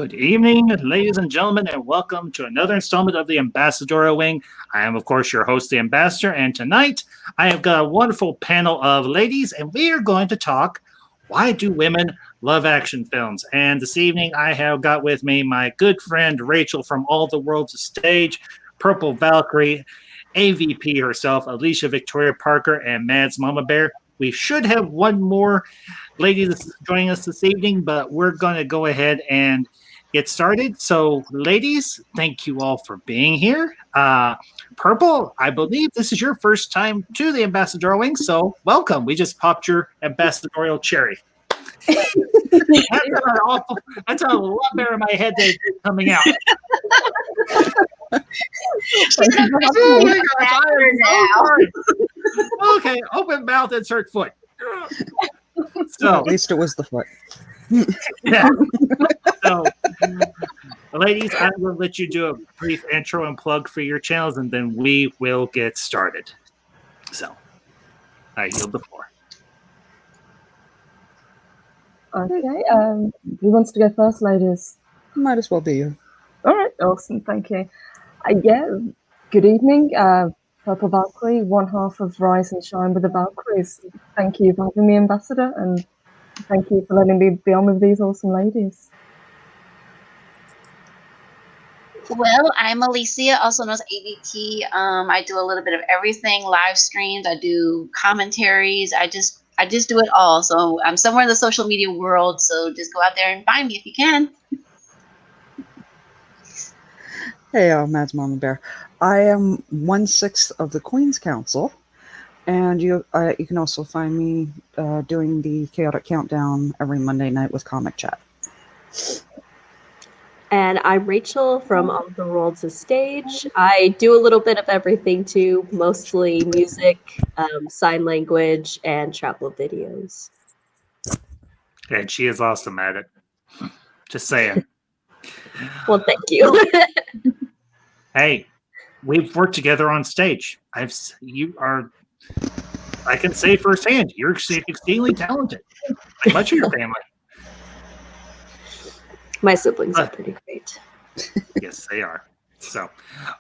Good evening, ladies and gentlemen, and welcome to another installment of the Ambassadorial Wing. I am, of course, your host, the Ambassador, and tonight I have got a wonderful panel of ladies, and we are going to talk, why do women love action films? And this evening I have got with me my good friend Rachel from All the World's Stage, Purple Valkyrie, AVP herself, Alicia Victoria Parker, and Mads Mama Bear. We should have one more lady that's joining us this evening, but we're going to go ahead and get started. So, ladies, thank you all for being here. Purple, I believe this is your first time to the Ambassadorial Wing, so welcome. We just popped your Ambassadorial cherry. That's a lot better in my head than coming out. Oh my gosh, okay, open mouth, insert foot. So at least it was the foot. Yeah. So, ladies, I will let you do a brief intro and plug for your channels, and then we will get started. So, I yield the floor. Okay, who wants to go first, ladies? Might as well be you. All right, awesome, thank you. Yeah, good evening, Purple Valkyrie, one half of Rise and Shine with the Valkyries. Thank you for having me, Ambassador, and thank you for letting me be on with these awesome ladies. Well, I'm Alicia, also known as AVT. I do a little bit of everything, live streams, I do commentaries, I just do it all. So I'm somewhere in the social media world, so just go out there and find me if you can. Hey, Mads Mama Bear. I am 1/6 of the Queen's Council, and you can also find me doing the Chaotic Countdown every Monday night with Comic Chat. And I'm Rachel from All the World's Stage. I do a little bit of everything too, mostly music, sign language, and travel videos. And she is awesome at it. Just saying. Well, thank you. Hey, we've worked together on stage. I can say firsthand, you're extremely talented. Like much of your family. My siblings are pretty great. Yes, they are. So,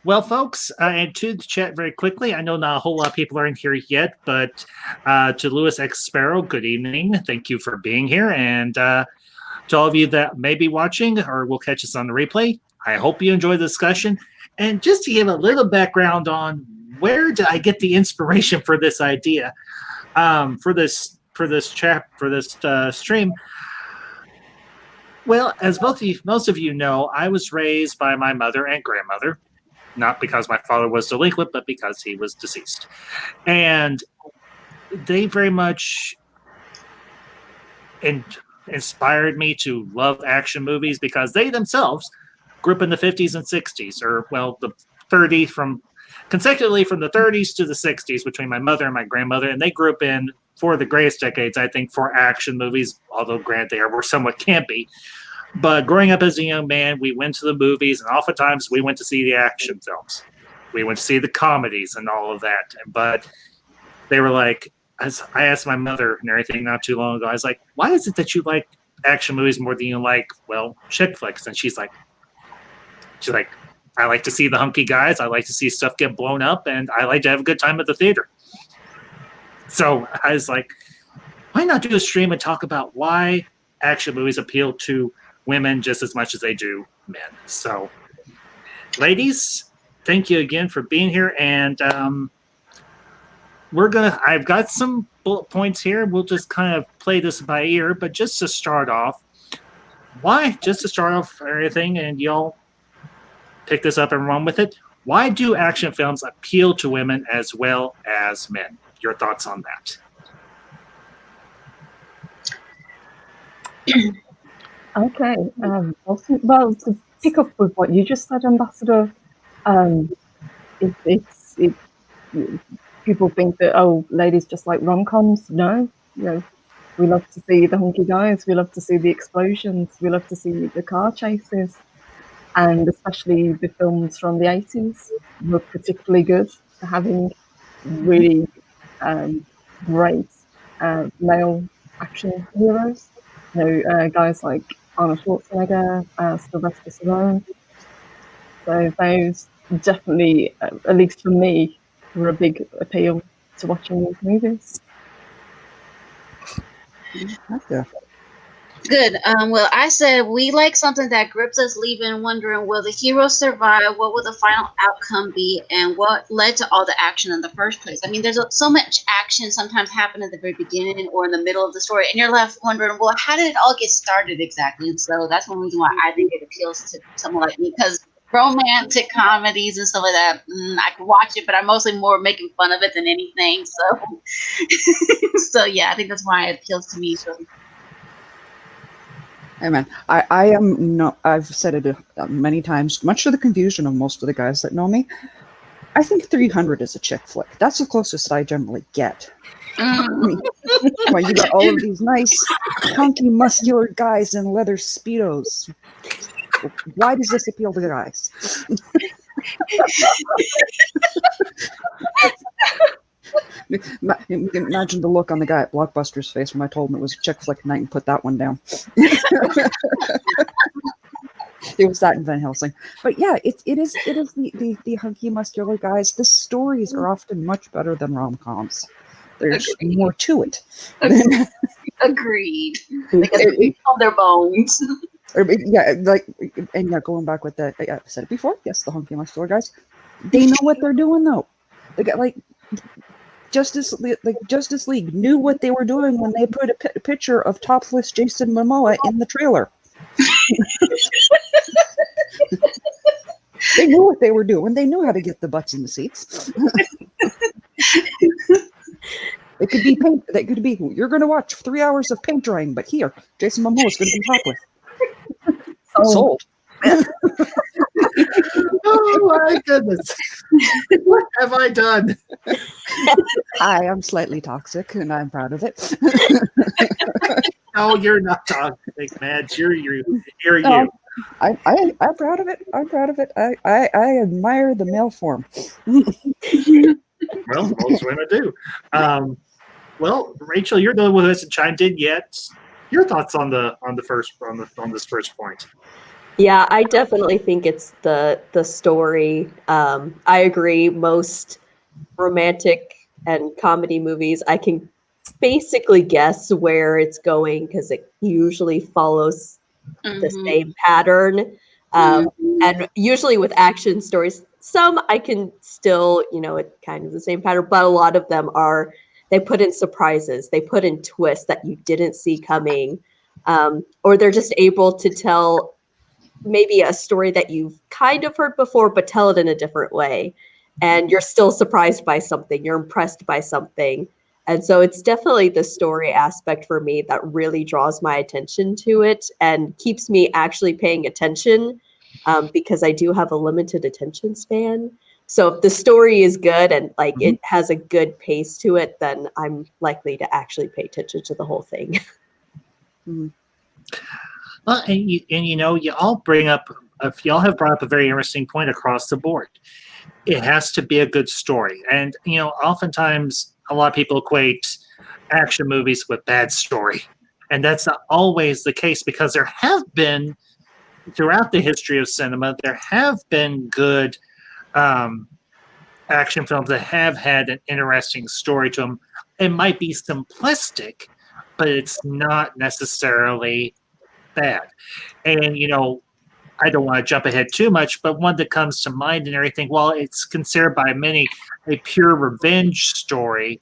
well, folks, and to the chat very quickly, I know not a whole lot of people are in here yet, but to Louis X Sparrow, good evening. Thank you for being here. And to all of you that may be watching or will catch us on the replay, I hope you enjoy the discussion. And just to give a little background on where did I get the inspiration for this idea, for this stream. Well, as most of you know, I was raised by my mother and grandmother, not because my father was delinquent, but because he was deceased. And they very much inspired me to love action movies because they themselves grew up in the 50s and 60s, or, well, the 30s, consecutively from the 30s to the 60s between my mother and my grandmother, and they grew up in for the greatest decades, I think, for action movies, although granted they were somewhat campy. But growing up as a young man, we went to the movies, and oftentimes we went to see the action films. We went to see the comedies and all of that. But they were like, as I asked my mother and everything not too long ago, I was like, why is it that you like action movies more than you like, well, chick flicks? And she's like, I like to see the hunky guys, I like to see stuff get blown up, and I like to have a good time at the theater. So I was like, why not do a stream and talk about why action movies appeal to women just as much as they do men? So, ladies, thank you again for being here. And I've got some bullet points here. We'll just kind of play this by ear. But just to start off everything, and y'all pick this up and run with it. Why do action films appeal to women as well as men? Your thoughts on that? Okay, well, to pick up with what you just said, Ambassador, people think that, oh, ladies just like rom-coms. No, we love to see the hunky guys, we love to see the explosions, we love to see the car chases, and especially the films from the 80s were particularly good for having really great male action heroes. Guys like Arnold Schwarzenegger, Sylvester Stallone. So those definitely, at least for me, were a big appeal to watching these movies. Yeah. Good. Well, I said we like something that grips us, leaving wondering, will the hero survive? What will the final outcome be? And what led to all the action in the first place? I mean, there's so much action sometimes happen at the very beginning or in the middle of the story, and you're left wondering, well, how did it all get started exactly? And so that's one reason why I think it appeals to someone like me, because romantic comedies and stuff like that, I can watch it, but I'm mostly more making fun of it than anything. So, so yeah, I think that's why it appeals to me. So. Hey man, I am no. I've said it many times, much to the confusion of most of the guys that know me. I think 300 is a chick flick. That's the closest I generally get. I mean, well, you got all of these nice, hunky, muscular guys in leather speedos. Why does this appeal to the guys? Imagine the look on the guy at Blockbuster's face when I told him it was a chick flick night and put that one down. It was that in Van Helsing. But yeah, it is the hunky muscular guys. The stories are often much better than rom-coms. There's more to it. Agreed. Because they on their bones. Yeah, like, and yeah, going back with that, I said it before. Yes, the hunky muscular guys, they know what they're doing though. They got like Justice League knew what they were doing when they put a picture of topless Jason Momoa in the trailer. They knew what they were doing. They knew how to get the butts in the seats. It could be paint. That could be. You're going to watch 3 hours of paint drying, but here, Jason Momoa is going to be topless. Sold. Oh my goodness. What have I done? I am slightly toxic, and I'm proud of it. No, you're not toxic, Mads. You're you. I'm proud of it. I'm proud of it. I admire the male form. Well, most women do. Well, Rachel, you're the one who hasn't chimed in yet. Your thoughts on this first point? Yeah, I definitely think it's the story. I agree. Most romantic and comedy movies, I can basically guess where it's going because it usually follows the same pattern. And usually with action stories, some I can still, it's kind of the same pattern, but a lot of them they put in surprises, they put in twists that you didn't see coming, or they're just able to tell maybe a story that you've kind of heard before, but tell it in a different way. And you're still surprised by something, you're impressed by something. And so it's definitely the story aspect for me that really draws my attention to it and keeps me actually paying attention, because I do have a limited attention span. So if the story is good and it has a good pace to it, then I'm likely to actually pay attention to the whole thing. Well, and you all bring up, if y'all have brought up a very interesting point across the board. It has to be a good story, and oftentimes a lot of people equate action movies with bad story, and that's not always the case because there have been, throughout the history of cinema, there have been good action films that have had an interesting story to them. It might be simplistic, but it's not necessarily bad. And I don't want to jump ahead too much, but one that comes to mind and everything, while it's considered by many a pure revenge story,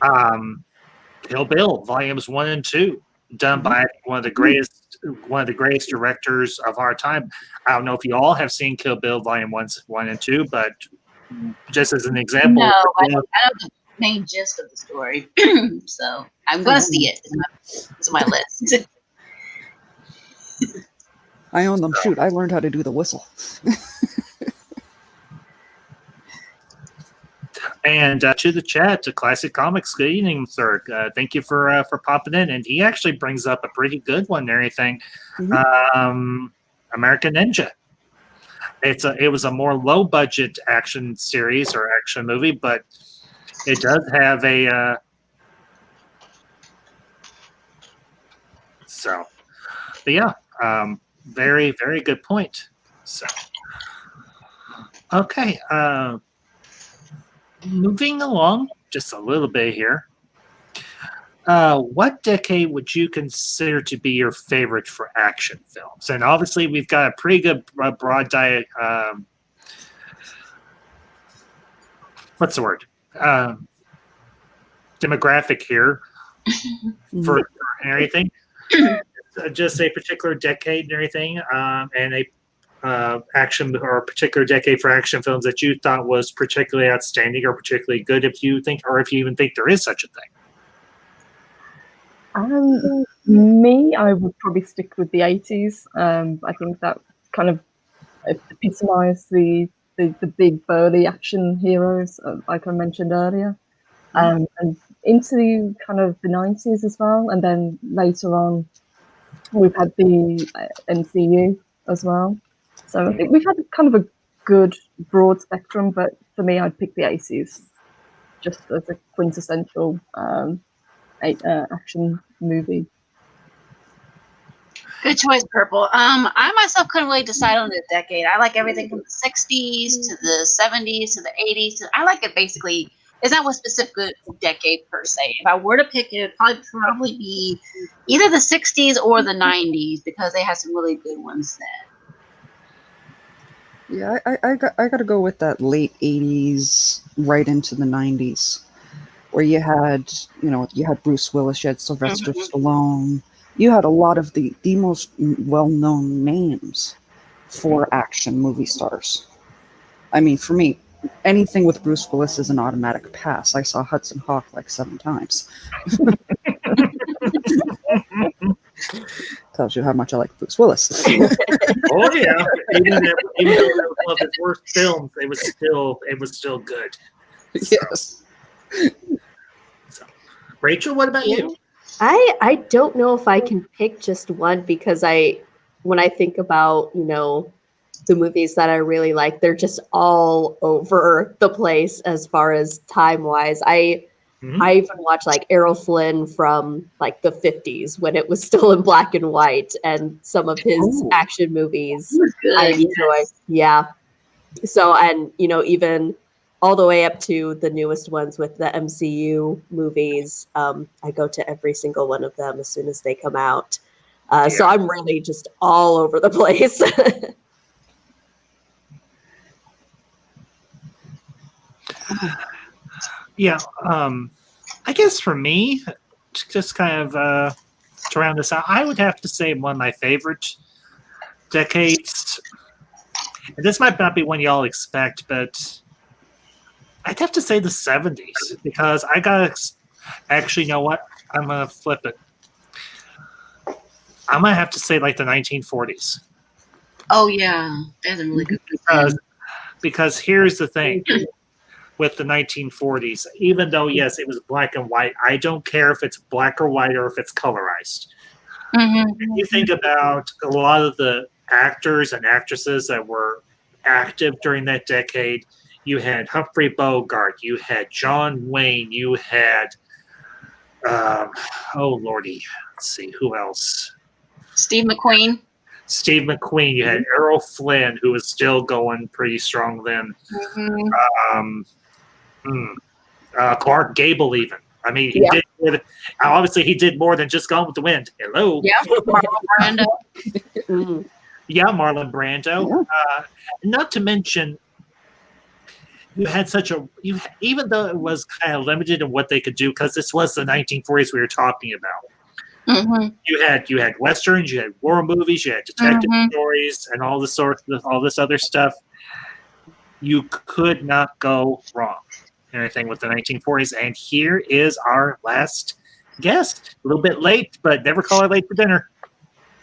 Kill Bill Volumes 1 and 2, done by one of the greatest directors of our time. I don't know if you all have seen Kill Bill Volume 1 and 2, but just as an example. No, I know the main gist of the story, so I'm going to see it. It's on my list. I own them. Shoot, I learned how to do the whistle. And to the chat, to Classic Comics, good evening, sir. Thank you for popping in. And he actually brings up a pretty good one and everything. American Ninja. It was a more low budget action series or action movie, but it does have but yeah, very, very good point. So, okay, moving along just a little bit here. What decade would you consider to be your favorite for action films? And obviously, we've got a pretty good broad diet. What's the word? Demographic here for everything. Just a particular decade and everything, and a action or a particular decade for action films that you thought was particularly outstanding or particularly good, if you think, or if you even think there is such a thing. Me, I would probably stick with the 80s. I think that kind of epitomised the big burly action heroes, like I mentioned earlier, and into kind of the 90s as well. And then later on, we've had the MCU as well. So I think we've had kind of a good broad spectrum, but for me, I'd pick the 80s just as a quintessential action movie. Good choice, Purple. I myself couldn't really decide on the decade. I like everything from the 60s to the 70s to the 80s. I like it basically. It's not one specific decade per se. If I were to pick it, it'd probably be either the 60s or the 90s because they have some really good ones then. Yeah, I got to go with that late 80s, right into the 90s, where you had Bruce Willis, you had Sylvester Stallone, you had a lot of the most well-known names for action movie stars. I mean, for me, anything with Bruce Willis is an automatic pass. I saw Hudson Hawk like 7 times. Tells you how much I like Bruce Willis. Oh yeah, even though it was one of his worst films, it was still good. Yes. So, Rachel, what about you? I don't know if I can pick just one because when I think about, the movies that I really like, they're just all over the place as far as time-wise. I even watched like Errol Flynn from like the 50s when it was still in black and white, and some of his action movies I enjoy. Yeah. So, and even all the way up to the newest ones with the MCU movies, I go to every single one of them as soon as they come out. So I'm really just all over the place. Yeah, I guess for me, just kind of to round this out, I would have to say one of my favorite decades. And this might not be one y'all expect, but I'd have to say the 70s because I got actually, you know what? I'm gonna flip it. I'm gonna have to say like the 1940s. Oh yeah, that's a really good because here's the thing. With the 1940s, even though yes, it was black and white, I don't care if it's black or white or if it's colorized. If you think about a lot of the actors and actresses that were active during that decade, you had Humphrey Bogart, you had John Wayne, you had oh lordy, let's see who else. Steve McQueen. You had Errol Flynn, who was still going pretty strong then. Clark Gable, even. I mean, he did. Obviously, he did more than just Gone with the Wind. Hello. Yeah, Marlon Brando. Yeah, Marlon Brando. Not to mention, you had even though it was kind of limited in what they could do, because this was the 1940s we were talking about. You had westerns, you had war movies, you had detective stories, and all this other stuff. You could not go wrong. Anything with the 1940s. And here is our last guest. A little bit late, but never call her late for dinner.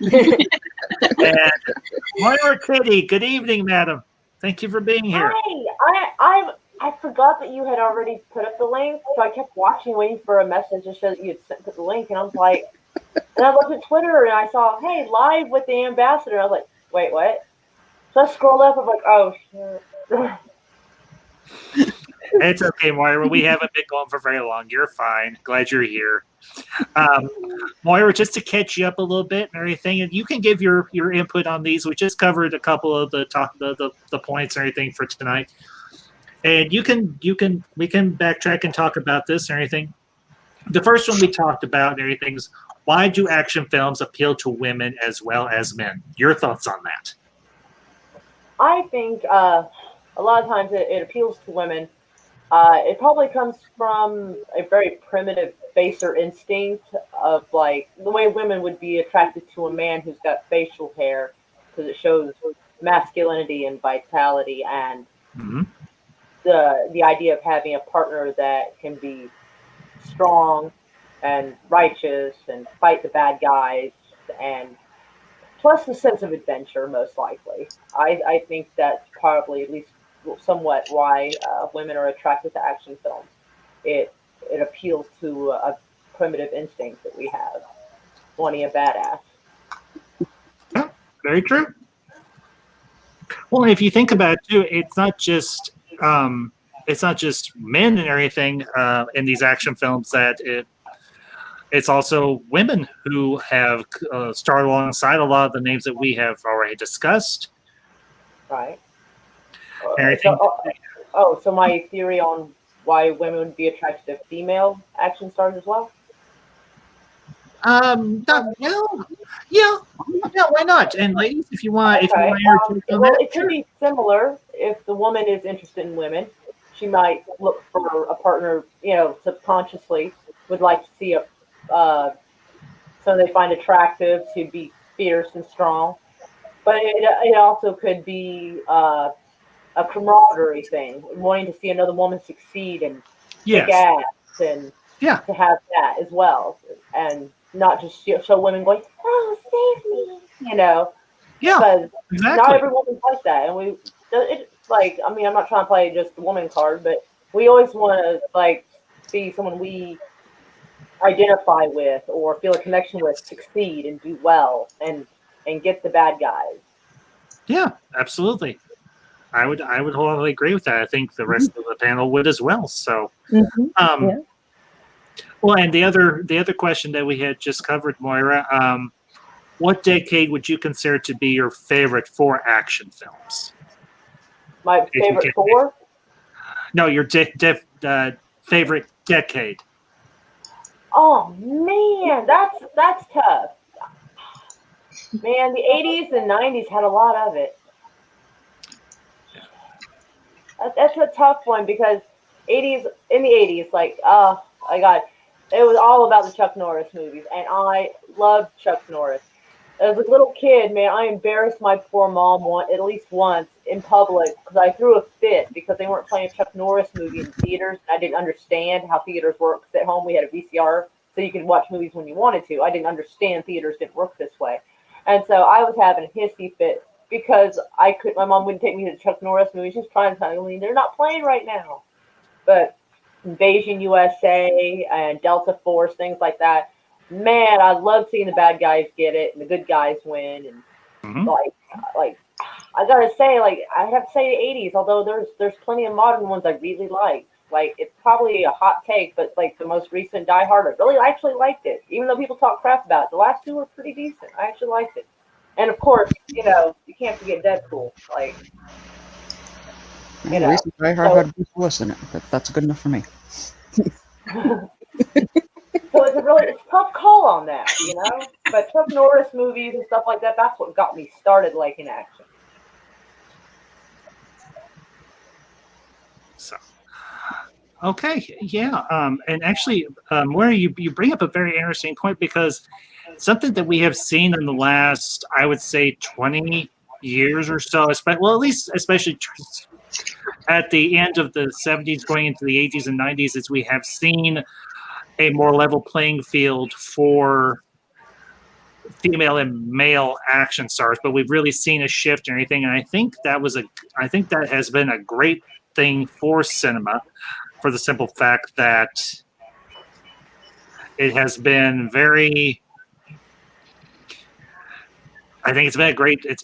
And Moira Kitty, good evening, madam. Thank you for being here. Hi, I forgot that you had already put up the link, so I kept watching, waiting for a message to show that you had put the link, and I was like, and I looked at Twitter and I saw, hey, live with the ambassador. I was like, wait, what? So I scrolled up, I'm like, oh shit. It's okay, Moira. We haven't been going for very long. You're fine. Glad you're here. Moira, just to catch you up a little bit and everything, and you can give your input on these. We just covered a couple of the points and everything for tonight, and we can backtrack and talk about this and everything. The first one we talked about and everything is, why do action films appeal to women as well as men? Your thoughts on that? I think a lot of times it appeals to women. It probably comes from a very primitive, baser instinct of like the way women would be attracted to a man who's got facial hair, because it shows masculinity and vitality, and Mm-hmm. the idea of having a partner that can be strong and righteous and fight the bad guys, and plus the sense of adventure, most likely. I think that's probably at least somewhat why women are attracted to action films. It appeals to a primitive instinct that we have, wanting a badass. Yeah, very true. Well, if you think about it too, it's not just men and everything in these action films that it's also women who have starred alongside a lot of the names that we have already discussed. Right. Everything. So my theory on why women would be attracted to female action stars as well? Yeah, why not? And ladies, if you want, Okay. that, It could be similar. If the woman is interested in women, she might look for a partner, subconsciously would like to see someone they find attractive to be fierce and strong. But it also could be a camaraderie thing, wanting to see another woman succeed and kick ass, and to have that as well, and not just show women going, "Oh, save me," Yeah, because exactly. not every woman's like that, and I'm not trying to play just the woman card, but we always want to see someone we identify with or feel a connection with succeed and do well and get the bad guys. Yeah, absolutely. I would wholeheartedly agree with that. I think the rest of the panel would as well. So, well, and the other question that we had just covered, Moira, what decade would you consider to be your favorite for action films? My favorite four? No, your favorite decade. Oh man, that's tough. Man, the 80s and 90s had a lot of it. That's a tough one because in the 80s, it was all about the Chuck Norris movies, and I loved Chuck Norris. As a little kid, man, I embarrassed my poor mom at least once in public because I threw a fit because they weren't playing a Chuck Norris movie in theaters. I didn't understand how theaters work. Because at home we had a VCR, so you could watch movies when you wanted to. I didn't understand theaters didn't work this way, and so I was having a hissy fit because my mom wouldn't take me to the Chuck Norris movie. She was trying to tell me they're not playing right now, but Invasion USA and Delta Force, things like that. Man, I love seeing the bad guys get it and the good guys win. And I gotta say, I have to say the 80s. Although there's plenty of modern ones I really like. It's probably a hot take, but the most recent Die Hard, I really actually liked it. Even though people talk crap about it, the last two were pretty decent. I actually liked it. And of course, you can't forget Deadpool. Die Hard had a Bruce Willis in it, but that's good enough for me. So it's a tough call on that, But Chuck Norris movies and stuff like that, that's what got me started liking action. So, okay, yeah. And actually, where you bring up a very interesting point, because something that we have seen in the last, I would say, 20 years or so, especially at the end of the 70s going into the 80s and 90s, is we have seen a more level playing field for female and male action stars, but we've really seen a shift and everything. And I think that has been a great thing for cinema, for the simple fact that it has been I think it's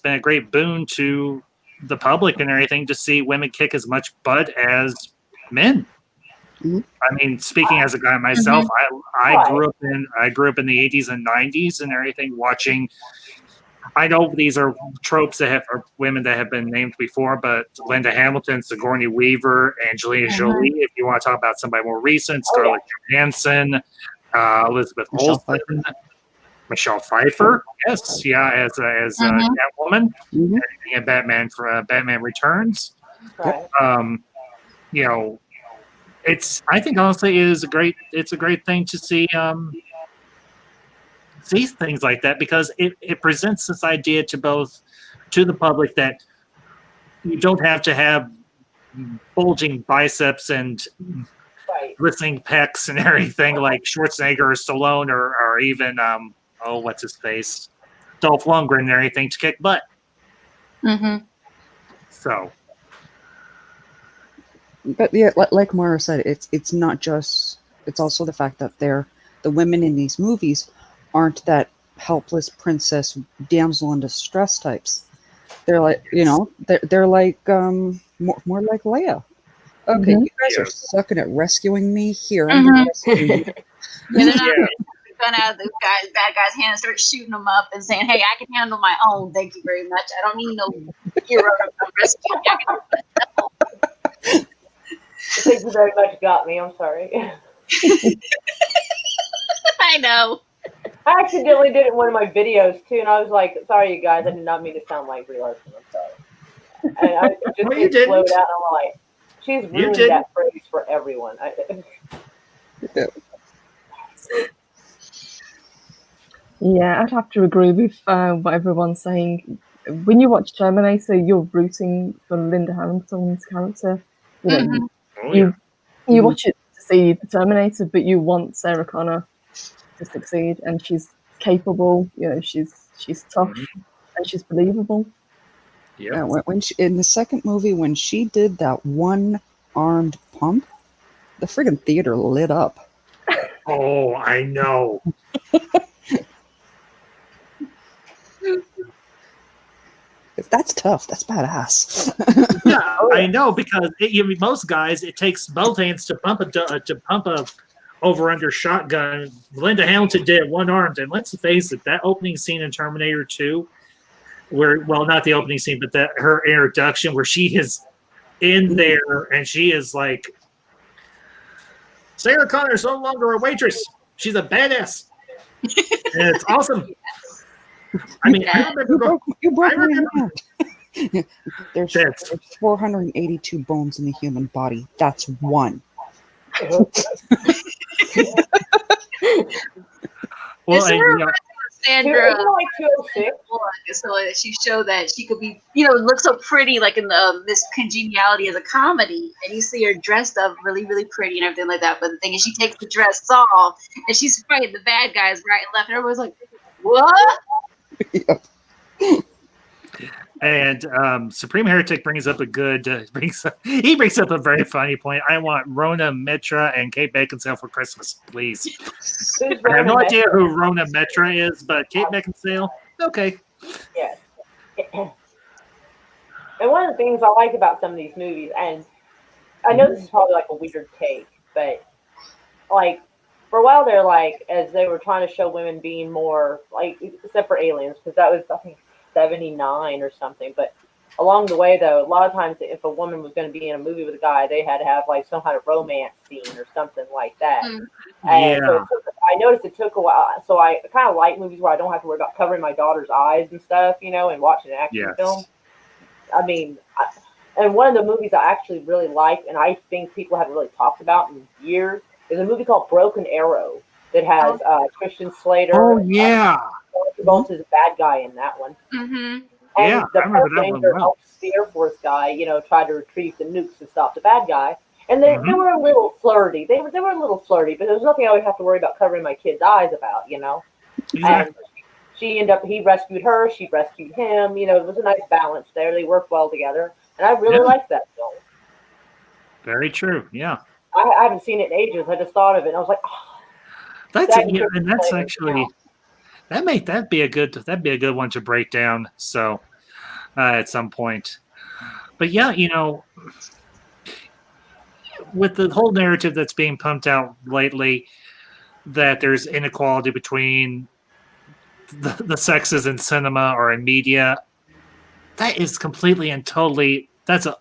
been a great boon to the public and everything to see women kick as much butt as men. I mean, speaking as a guy myself, I grew up in the 80s and 90s and everything, watching. I know these are tropes that have or women that have been named before, but Linda Hamilton, Sigourney Weaver, Angelina Jolie. If you want to talk about somebody more recent, Scarlett Johansson, Elizabeth Olsen, Michelle Pfeiffer, yes, as Catwoman, and Batman for Batman Returns. Right. You know, I think honestly it's a great thing to see things like that, because it presents this idea to the public that you don't have to have bulging biceps and glistening pecs and everything like Schwarzenegger or Stallone or even what's his face, Dolph Lundgren and everything to kick butt. So, but yeah, like Mara said, it's not just, it's also the fact that the women in these movies aren't that helpless princess damsel in distress types. They're like, they're like more like Leia. Okay, you guys are sucking at rescuing me. Here, I'm gonna rescue you. They're not gun out of the bad guy's hand and start shooting them up and saying, "Hey, I can handle my own. Thank you very much. I don't need no hero to rescue me." Thank you very much. Got me. I'm sorry. I know. I accidentally did it in one of my videos too, and I was like, "Sorry, you guys. I did not mean to sound like Brie Larson. I'm sorry." And I just slowed out. And I'm like, "She's ruined that phrase for everyone." Yeah, I'd have to agree with what everyone's saying. When you watch Terminator, you're rooting for Linda Hamilton's character. You watch it to see the Terminator, but you want Sarah Connor to succeed, and she's capable. She's tough, and she's believable. Yeah, when she, in the second movie, when she did that one-armed pump, the friggin' theater lit up. Oh, I know. That's tough. That's badass. Yeah, I know, because most guys, it takes both hands to pump a over-under shotgun. Linda Hamilton did it one-armed, and let's face it, that opening scene in Terminator 2, not the opening scene, but her introduction, where she is in there and she is like, Sarah Connor is no longer a waitress. She's a badass. And it's awesome. I mean, you broke my hand. There's 482 bones in the human body. That's one. Well, Sandra, so that she showed that she could be, look so pretty, like in the Miss Congeniality as a comedy, and you see her dressed up really, really pretty and everything like that. But the thing is, she takes the dress off and she's fighting the bad guys right and left, and everyone's like, "What?" And Supreme Heretic brings up a very funny point. I want Rona Mitra and Kate Beckinsale for Christmas, please. I have no idea who Rona Mitra is, but Kate Beckinsale, okay. Yes. And one of the things I like about some of these movies, and I know this is probably like a weird take, but like for a while there, like as they were trying to show women being more like, except for Aliens, because that was, I think, 79 or something. But along the way, though, a lot of times if a woman was going to be in a movie with a guy, they had to have like some kind of romance scene or something like that. And so I noticed it took a while. So I kind of like movies where I don't have to worry about covering my daughter's eyes and stuff, and watching an action film. I mean, and one of the movies I actually really like, and I think people haven't really talked about in years, is a movie called Broken Arrow that has Christian Slater. Oh, yeah. Travolta is a bad guy in that one. Mm-hmm. And the Park Ranger helps the Air Force guy, try to retrieve the nukes and stop the bad guy. And they were a little flirty. They were a little flirty, but there was nothing I would have to worry about covering my kid's eyes about, Exactly. And he rescued her, she rescued him. It was a nice balance there. They worked well together. And I really liked that film. Very true, yeah. I haven't seen it in ages. I just thought of it, and I was like, that's actually... That'd be a good one to break down. So at some point, but yeah, with the whole narrative that's being pumped out lately, that there's inequality between the sexes in cinema or in media, that is completely and totally that's a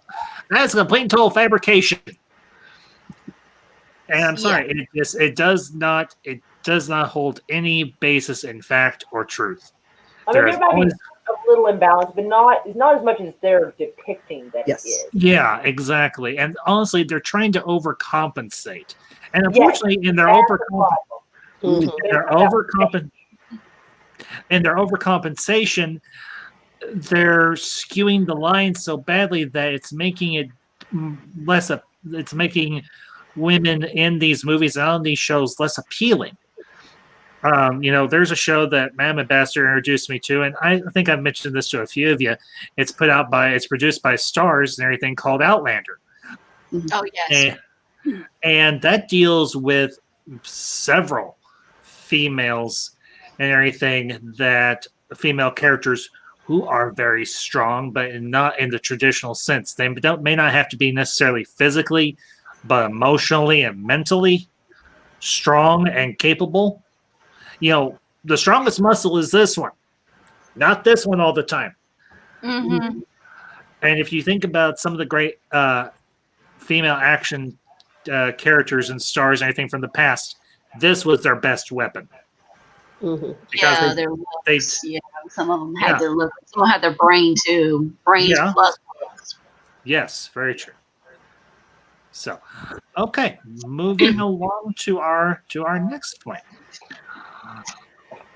complete and total fabrication. And I'm sorry, it does not hold any basis in fact or truth. I mean, there might be a little imbalance, but not as much as they're depicting that it is. Yeah, exactly. And honestly, they're trying to overcompensate. And unfortunately, in their overcompensation, they're skewing the line so badly that it's making it it's making women in these movies and on these shows less appealing. There's a show that Madam Ambassador introduced me to, and I think I've mentioned this to a few of you. It's produced by Stars and everything, called Outlander. Oh yes. And that deals with several females and everything, that female characters who are very strong, but not in the traditional sense. They may not have to be necessarily physically, but emotionally and mentally strong and capable. The strongest muscle is this one, not this one all the time. Mm-hmm. And if you think about some of the great female action characters and stars and anything from the past, this was their best weapon. Mm-hmm. Yeah, their looks. Some of them had their look. Some had their brain too. Brains plus looks. Yes, very true. So, okay, moving along to our next point.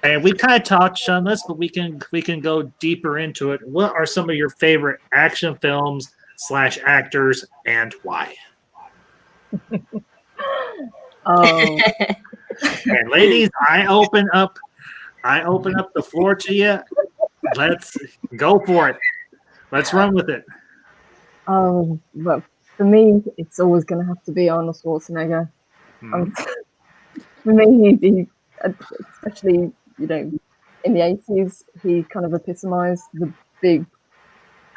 And we kind of touched on this, but we can go deeper into it. What are some of your favorite action films / actors, and why? Oh, And ladies, I open up the floor to you. Let's go for it. Let's run with it. well, for me, it's always going to have to be Arnold Schwarzenegger. For me, he especially in the 80s, he kind of epitomized the big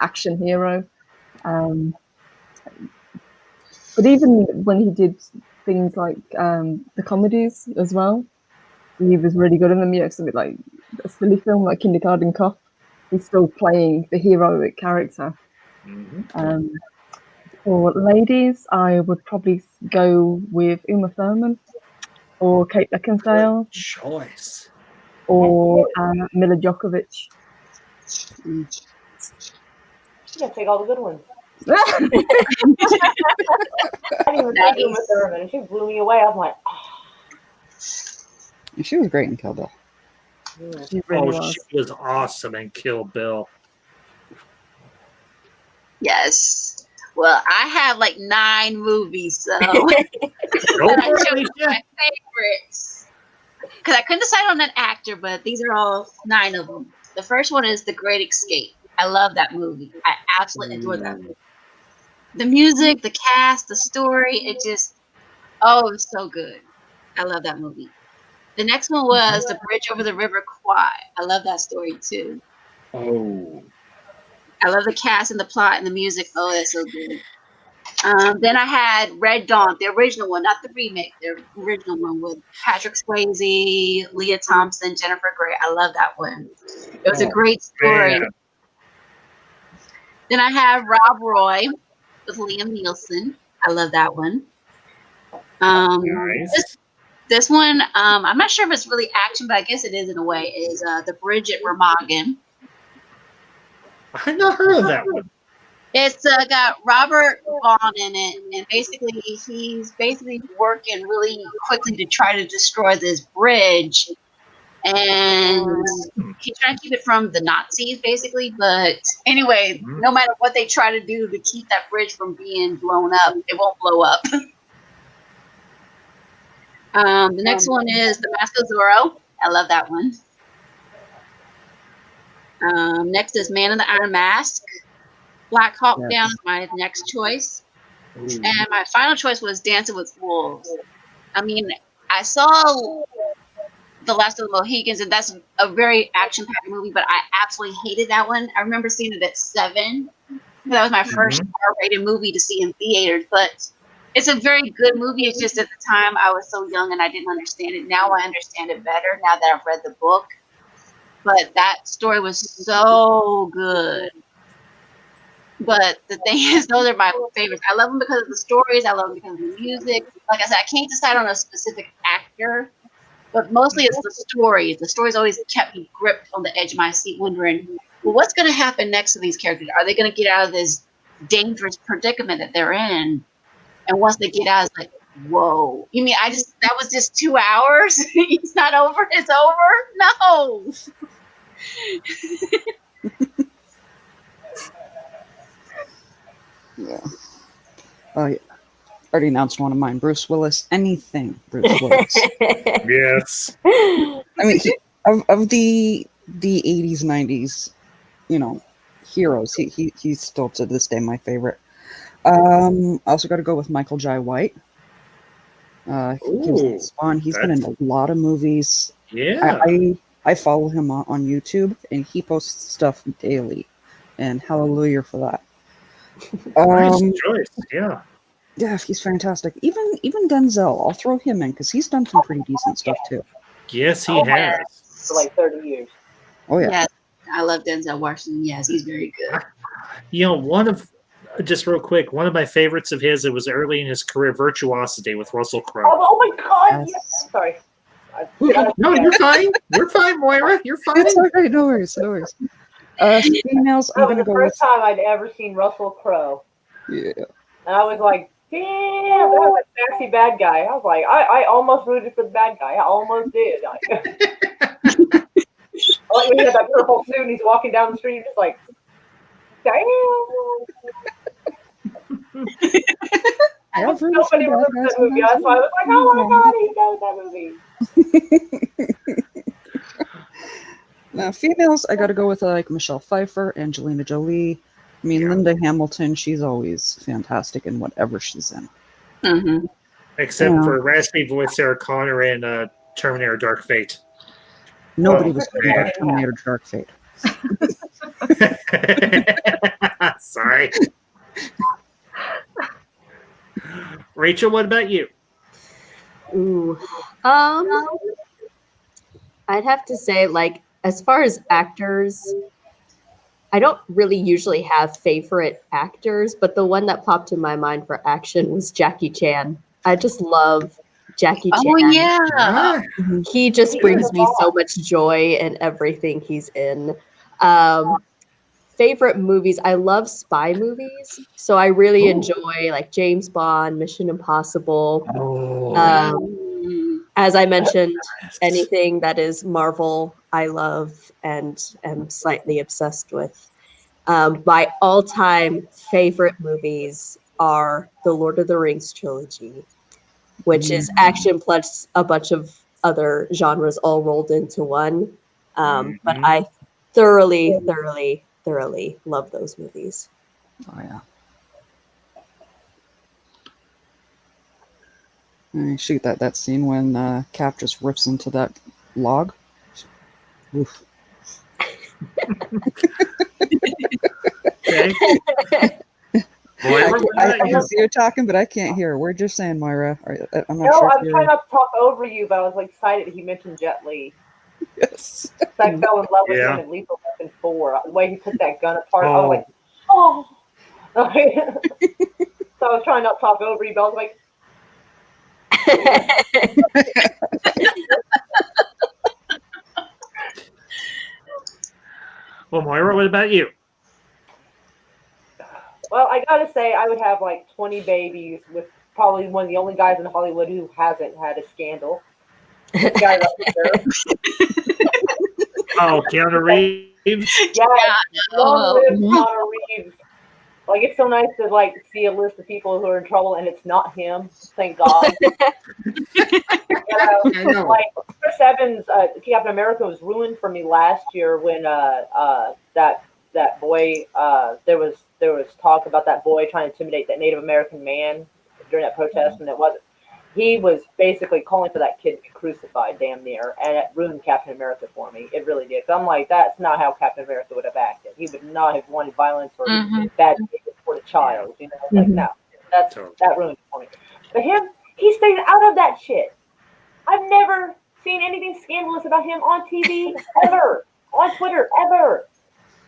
action hero. But even when he did things like the comedies as well, he was really good in them. Something like a silly film like Kindergarten Cop, he's still playing the heroic character. For ladies, I would probably go with Uma Thurman or Kate Beckinsale. Good choice. Or Mila Djokovic. You gotta take all the good ones. I didn't even think Uma Thurman, and she blew me away. I'm like, She was great in Kill Bill. She really was. She was awesome in Kill Bill. Yes. Well, I have like 9 movies, so I chose my favorites. Because I couldn't decide on an actor, but these are all 9 of them. The first one is The Great Escape. I love that movie. I absolutely adore that movie. The music, the cast, the story, it was so good. I love that movie. The next one was The Bridge Over the River Kwai. I love that story too. Oh. I love the cast and the plot and the music. Oh, that's so good. Then I had Red Dawn, the original one, not the remake, the original one with Patrick Swayze, Leah Thompson, Jennifer Grey. I love that one. It was a great story. Man. Then I have Rob Roy with Liam Neeson. I love that one. Nice. This one, I'm not sure if it's really action, but I guess it is in a way, is The Bridge at Remagen. I've not heard of that one. It's got Robert Vaughn in it, and basically he's working really quickly to try to destroy this bridge, and he's trying to keep it from the Nazis, basically. But anyway, no matter what they try to do to keep that bridge from being blown up, it won't blow up. The next one is The Mask of Zorro. I love that one. Next is Man in the Iron Mask. Black Hawk Down is my next choice. Ooh. And my final choice was Dancing with Wolves. I mean, I saw The Last of the Mohicans, and that's a very action-packed movie, but I absolutely hated that one. I remember seeing it at 7. That was my first R-rated movie to see in theaters, but It's a very good movie. It's just at the time I was so young and I didn't understand it. Now I understand it better now that I've read the book. But that story was so good. But the thing is, those are my favorites. I love them because of the stories. I love them because of the music. Like I said, I can't decide on a specific actor, but mostly it's the stories. The stories always kept me gripped on the edge of my seat, wondering, well, what's going to happen next to these characters? Are they going to get out of this dangerous predicament that they're in? And once they get out, it's like, whoa. You mean that was just 2 hours? It's not over? It's over? No. Yeah. Oh, yeah. Already announced one of mine. Bruce Willis. Anything Bruce Willis. Yes. I mean, of the 80s, 90s, heroes, he's still to this day my favorite. I also got to go with Michael Jai White. He was in Spawn. He's been in a lot of movies. Yeah. I follow him on YouTube, and he posts stuff daily, and hallelujah for that. Nice choice. Yeah. Yeah, he's fantastic. Even Denzel, I'll throw him in because he's done some pretty decent stuff too. Yes, he has. For like 30 years. Oh yeah. Yes, I love Denzel Washington. Yes, he's very good. Just real quick, one of my favorites of his, it was early in his career, Virtuosity with Russell Crowe. Oh my God! Yes. Sorry. No, you're fine. You're fine, Moira. You're fine. It's okay. No worries. Females, I'm That was gonna the go first with. time I'd ever seen Russell Crowe. Yeah. And I was like, damn, that was a sassy bad guy. I was like, I almost rooted for the bad guy. I almost did. Like when he had that purple suit and he's walking down the street, you're just like, damn. I've heard Nobody remembers that movie. That's why I was like, oh my God, he knows that movie. Now, females, I gotta go with like Michelle Pfeiffer, Angelina Jolie. I mean, Linda Hamilton, she's always fantastic in whatever she's in. Mm-hmm. Except for raspy voice Sarah Connor in Terminator Dark Fate. Nobody was going to Terminator Dark Fate. Sorry. Rachel, what about you? Ooh. I'd have to say, like, as far as actors, I don't really usually have favorite actors, but the one that popped in my mind for action was Jackie Chan. I just love Jackie Chan. Oh yeah. He just brings me so much joy in everything he's in. Favorite movies, I love spy movies, so I really enjoy like James Bond, Mission Impossible. As I mentioned, anything that is Marvel, I love and am slightly obsessed with. My all-time favorite movies are the Lord of the Rings trilogy, which is action plus a bunch of other genres all rolled into one. But I thoroughly love those movies. Oh yeah. Shoot, that scene when Cap just rips into that log. Oof. Okay. Moira, I can see you talking, but I can't hear. Where'd you saying, Moira? I'm not No, sure. I'm trying not to talk over you, but I was like excited he mentioned Jet Li. Yes. I fell in love with him in Lethal Weapon 4. The way he took that gun apart, I was like, oh. So I was trying not to talk over you, but I was like, well, Moira, what about you? well, I gotta say, I would have like 20 babies with probably one of the only guys in Hollywood who hasn't had a scandal. This guy right there. Oh, Keanu Reeves? Yeah, long live Keanu Reeves. Like, it's so nice to like see a list of people who are in trouble and it's not him. Thank God. I know. Like Chris Evans, Captain America was ruined for me last year when that boy there was talk about that boy trying to intimidate that Native American man during that protest, and it wasn't. He was basically calling for that kid to be crucified, damn near, and it ruined Captain America for me. It really did. I'm like, that's not how Captain America would have acted. He would not have wanted violence or bad behavior for the child. You know, like no, that ruined it for me. But him, he stays out of that shit. I've never seen anything scandalous about him on TV ever, on Twitter ever.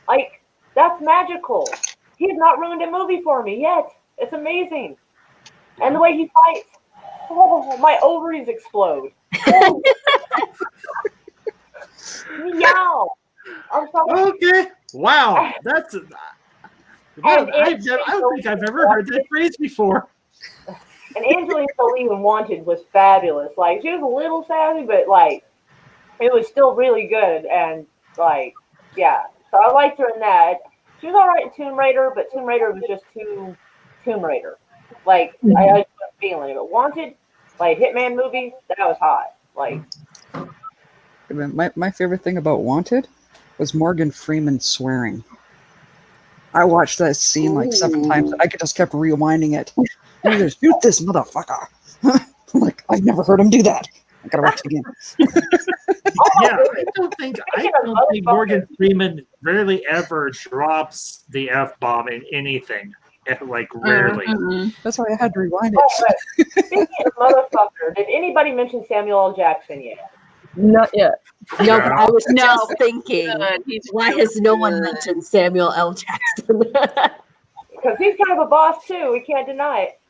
Like, that's magical. He has not ruined a movie for me yet. It's amazing. And the way he fights, oh, my ovaries explode. Oh. Yall. I'm sorry. Okay. Wow. That's. I don't think I've ever heard that phrase before. And Angelina Jolie in Wanted was fabulous. Like, she was a little sassy, but like, it was still really good. And like, yeah. So I liked her in that. She was all right in Tomb Raider, but Tomb Raider was just too Tomb Raider. Like, I had a feeling. But Wanted, like Hitman movies, that was hot. Like, My favorite thing about Wanted was Morgan Freeman swearing. I watched that scene like 7 times. I just kept rewinding it. I'm gonna shoot this motherfucker. I'm like, I've never heard him do that. I gotta watch it again. Yeah, I don't think Morgan Freeman rarely ever drops the F-bomb in anything. Like, rarely. That's why I had to rewind oh, it. but speaking of motherfucker, did anybody mention Samuel L. Jackson yet? Not yet. No, but I was No. just thinking, why has no one mentioned Samuel L. Jackson? Because he's kind of a boss too. We can't deny it.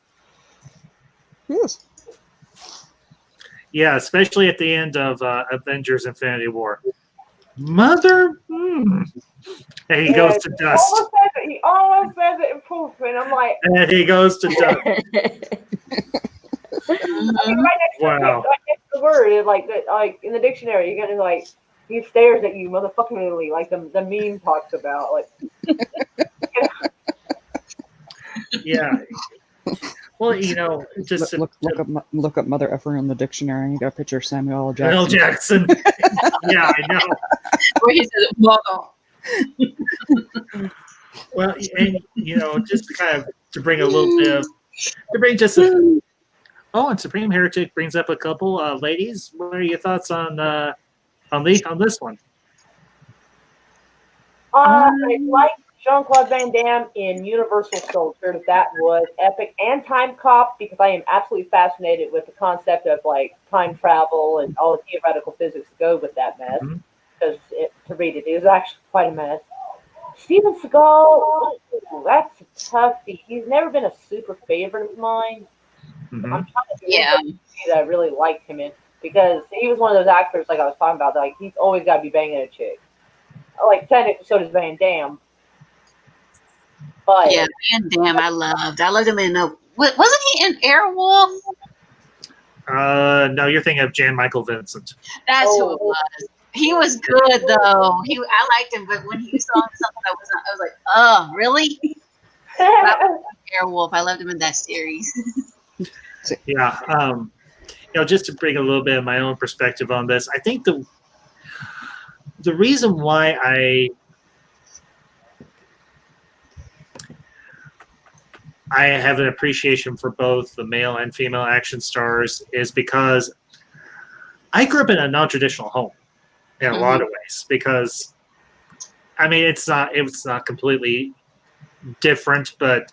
Yes. Yeah, especially at the end of Avengers Infinity War. Mother? And he goes to dust. He almost says it in proof, and I'm like, And he goes to dust. right next to the word, like in the dictionary, you gotta like he stares at you motherfuckingly, like the meme talks about. Like, Yeah. Well, just Look up mother effer in the dictionary. You got a picture of Samuel L. L. Jackson. Jackson. Yeah, I know. Where he says, "Mother." Well, and just to kind of to bring a little bit of and Supreme Heretic brings up a couple ladies. What are your thoughts on this one? I like Jean-Claude Van Damme in Universal Soldier. That was epic, and Time Cop, because I am absolutely fascinated with the concept of like time travel and all the theoretical physics that go with that mess. Because to read it is actually quite a mess. Steven Seagal, that's a toughie. He's never been a super favorite of mine. I'm trying to think that I really liked him in, because he was one of those actors like I was talking about. Like, he's always got to be banging a chick. Like, technically, so does Van Damme. But Yeah, Van Damme, I loved him in wasn't he in Airwolf? No, you're thinking of Jan Michael Vincent. That's who it was. He was good though. I liked him, but when he saw something I was like, oh, really? Airwolf, I loved him in that series. Yeah. Just to bring a little bit of my own perspective on this, I think the reason why I have an appreciation for both the male and female action stars is because I grew up in a non-traditional home in a lot of ways. Because, I mean, it's not completely different, but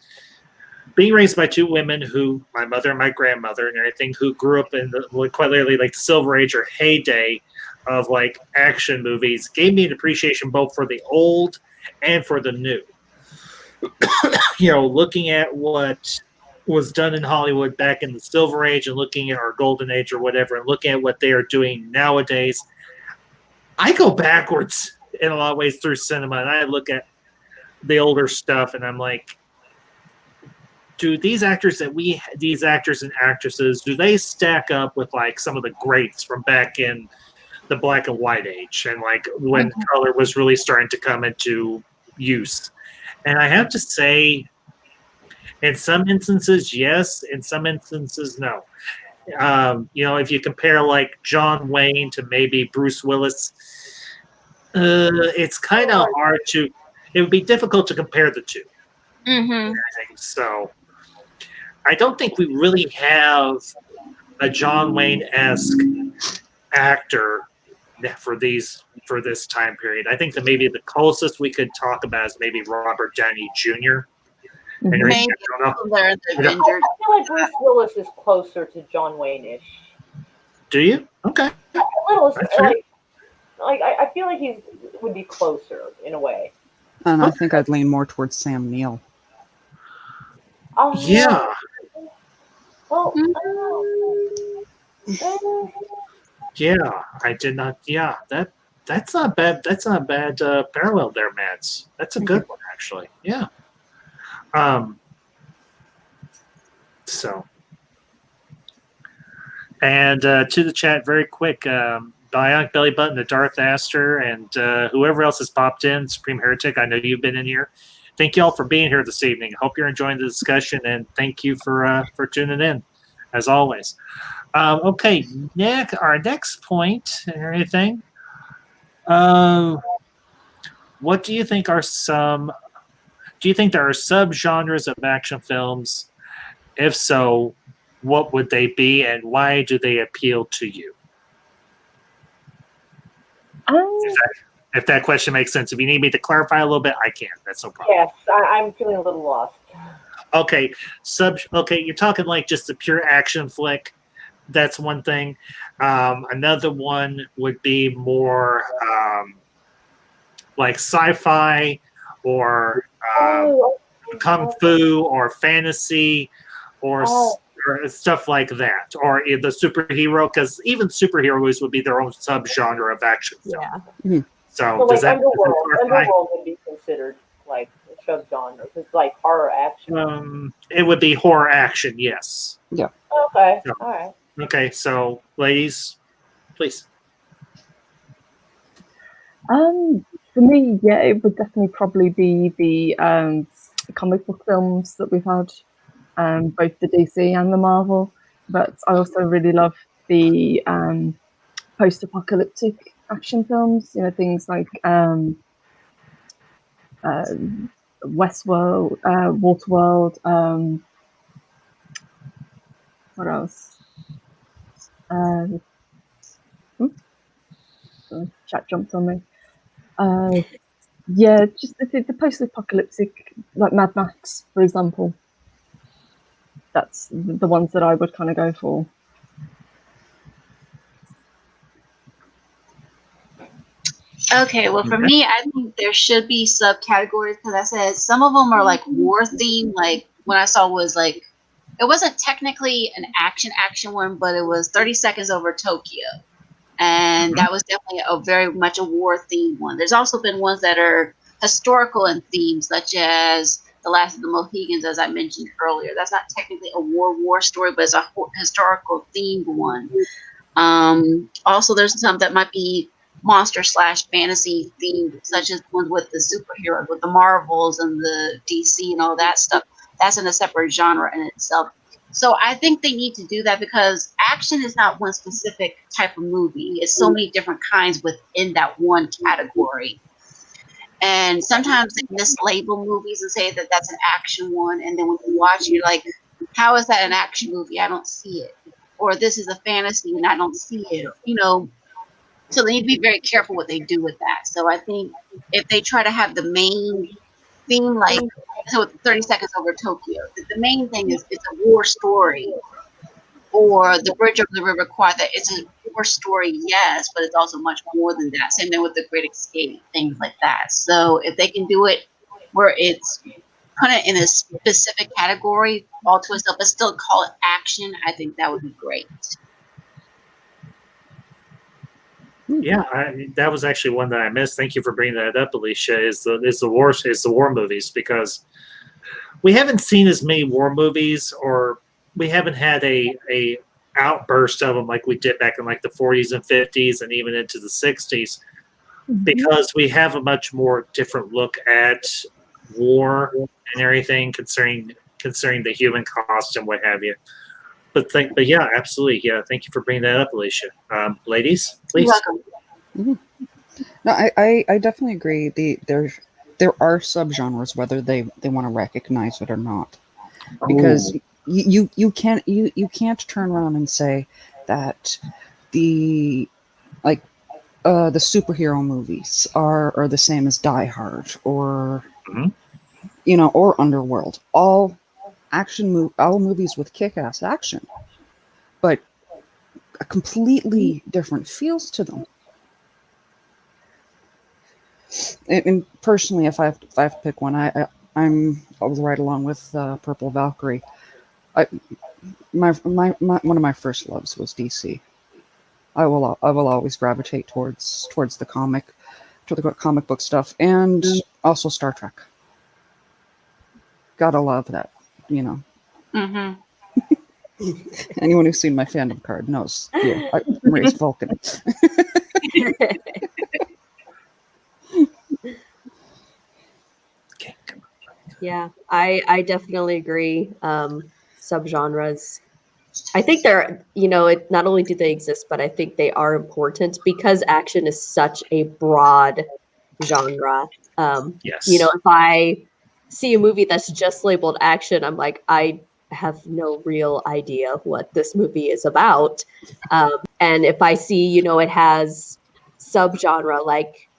being raised by two women who, my mother and my grandmother and everything, who grew up in quite literally like the Silver Age or heyday of like action movies, gave me an appreciation both for the old and for the new. Looking at what was done in Hollywood back in the Silver Age and looking at our Golden Age or whatever, and looking at what they are doing nowadays, I go backwards in a lot of ways through cinema, and I look at the older stuff, and I'm like, do these actors and actresses, do they stack up with like some of the greats from back in the black and white age and like when color was really starting to come into use? And I have to say, in some instances, yes. In some instances, no. If you compare like John Wayne to maybe Bruce Willis, it's kind of hard to. It would be difficult to compare the two. So, I don't think we really have a John Wayne-esque actor for this time period. I think that maybe the closest we could talk about is maybe Robert Downey Jr. Mhm. Henry, Maybe I don't know. they're the I don't- Avengers. I feel like Bruce Willis is closer to John Wayne-ish. Do you? Okay. A little, That's fair. like I feel like he would be closer in a way. And I think I'd lean more towards Sam Neill. Oh Yeah. Well, Yeah. I did not. Yeah. That's not bad. That's not a bad parallel there, Mads. That's a Thank good you. one, actually. Yeah. So, and to the chat, very quick. Bionic Belly Button, the Darth Aster, and whoever else has popped in, Supreme Heretic. I know you've been in here. Thank you all for being here this evening. Hope you're enjoying the discussion, and thank you for tuning in, as always. Okay, Nick, our next point or anything. What do you think are some? Do you think there are subgenres of action films? If so, what would they be, and why do they appeal to you? If that question makes sense. If you need me to clarify a little bit, I can. That's no problem. yes, I'm feeling a little lost. Okay, okay, you're talking like just a pure action flick. That's one thing. Another one would be more like sci-fi or kung fu or fantasy or stuff like that, or the superhero, because even superheroes would be their own subgenre of action film. Yeah. So So does like that clarify? Underworld would be considered like a subgenre. It's like horror action. It would be horror action, yes. Yeah. Okay. Yeah. All right. Okay, so ladies, please. For me, yeah, it would definitely probably be the comic book films that we've had, both the DC and the Marvel. But I also really love the post-apocalyptic action films. You know, things like Westworld, Waterworld. What else? The chat jumped on me. Yeah, just the post-apocalyptic, like Mad Max, for example. That's the ones that I would kind of go for. Okay, well, for me, I think there should be subcategories because I said some of them are like war themed. Like when I saw was like, it wasn't technically an action one, but it was 30 Seconds Over Tokyo. And that was definitely a very much a war themed one. There's also been ones that are historical in theme, such as The Last of the Mohegans, as I mentioned earlier. That's not technically a war story, but it's a historical themed one. Also, there's some that might be monster/fantasy themed, such as ones with the superheroes, with the Marvels and the DC and all that stuff. That's in a separate genre in itself. So I think they need to do that because action is not one specific type of movie. It's so many different kinds within that one category. And sometimes they mislabel movies and say that that's an action one. And then when you watch it, you're like, how is that an action movie? I don't see it. Or this is a fantasy and I don't see it. You know, so they need to be very careful what they do with that. So I think if they try to have the main theme, like, so 30 Seconds Over Tokyo, the main thing is it's a war story. Or The Bridge Over the River Kwai, that it's a war story, yes, but it's also much more than that. Same thing with The Great Escape, things like that. So if they can do it where it's put it in a specific category all to itself, but still call it action, I think that would be great. Yeah, that was actually one that I missed. Thank you for bringing that up, Alicia. Is the war movies, because we haven't seen as many war movies, or we haven't had a outburst of them like we did back in like the 40s and 50s and even into the 60s, because we have a much more different look at war and everything concerning the human cost and what have you. But yeah, absolutely. Yeah, thank you for bringing that up, Alicia. Ladies, please. No, I definitely agree. There are subgenres, whether they want to recognize it or not, because you can't turn around and say that the superhero movies are the same as Die Hard, or or Underworld, all all movies with kick-ass action, but a completely different feels to them. And personally, if I have to pick one, I was right along with Purple Valkyrie. My one of my first loves was DC. I will always gravitate towards the comic book stuff, and also Star Trek. Gotta love that, Mm-hmm. Anyone who's seen my fandom card knows. Yeah, I'm raised Vulcan. Okay, come on. Yeah, I definitely agree. Subgenres. I think they're, not only do they exist, but I think they are important because action is such a broad genre. Yes. If I see a movie that's just labeled action, I'm like, I have no real idea what this movie is about. And if I see, it has subgenre, like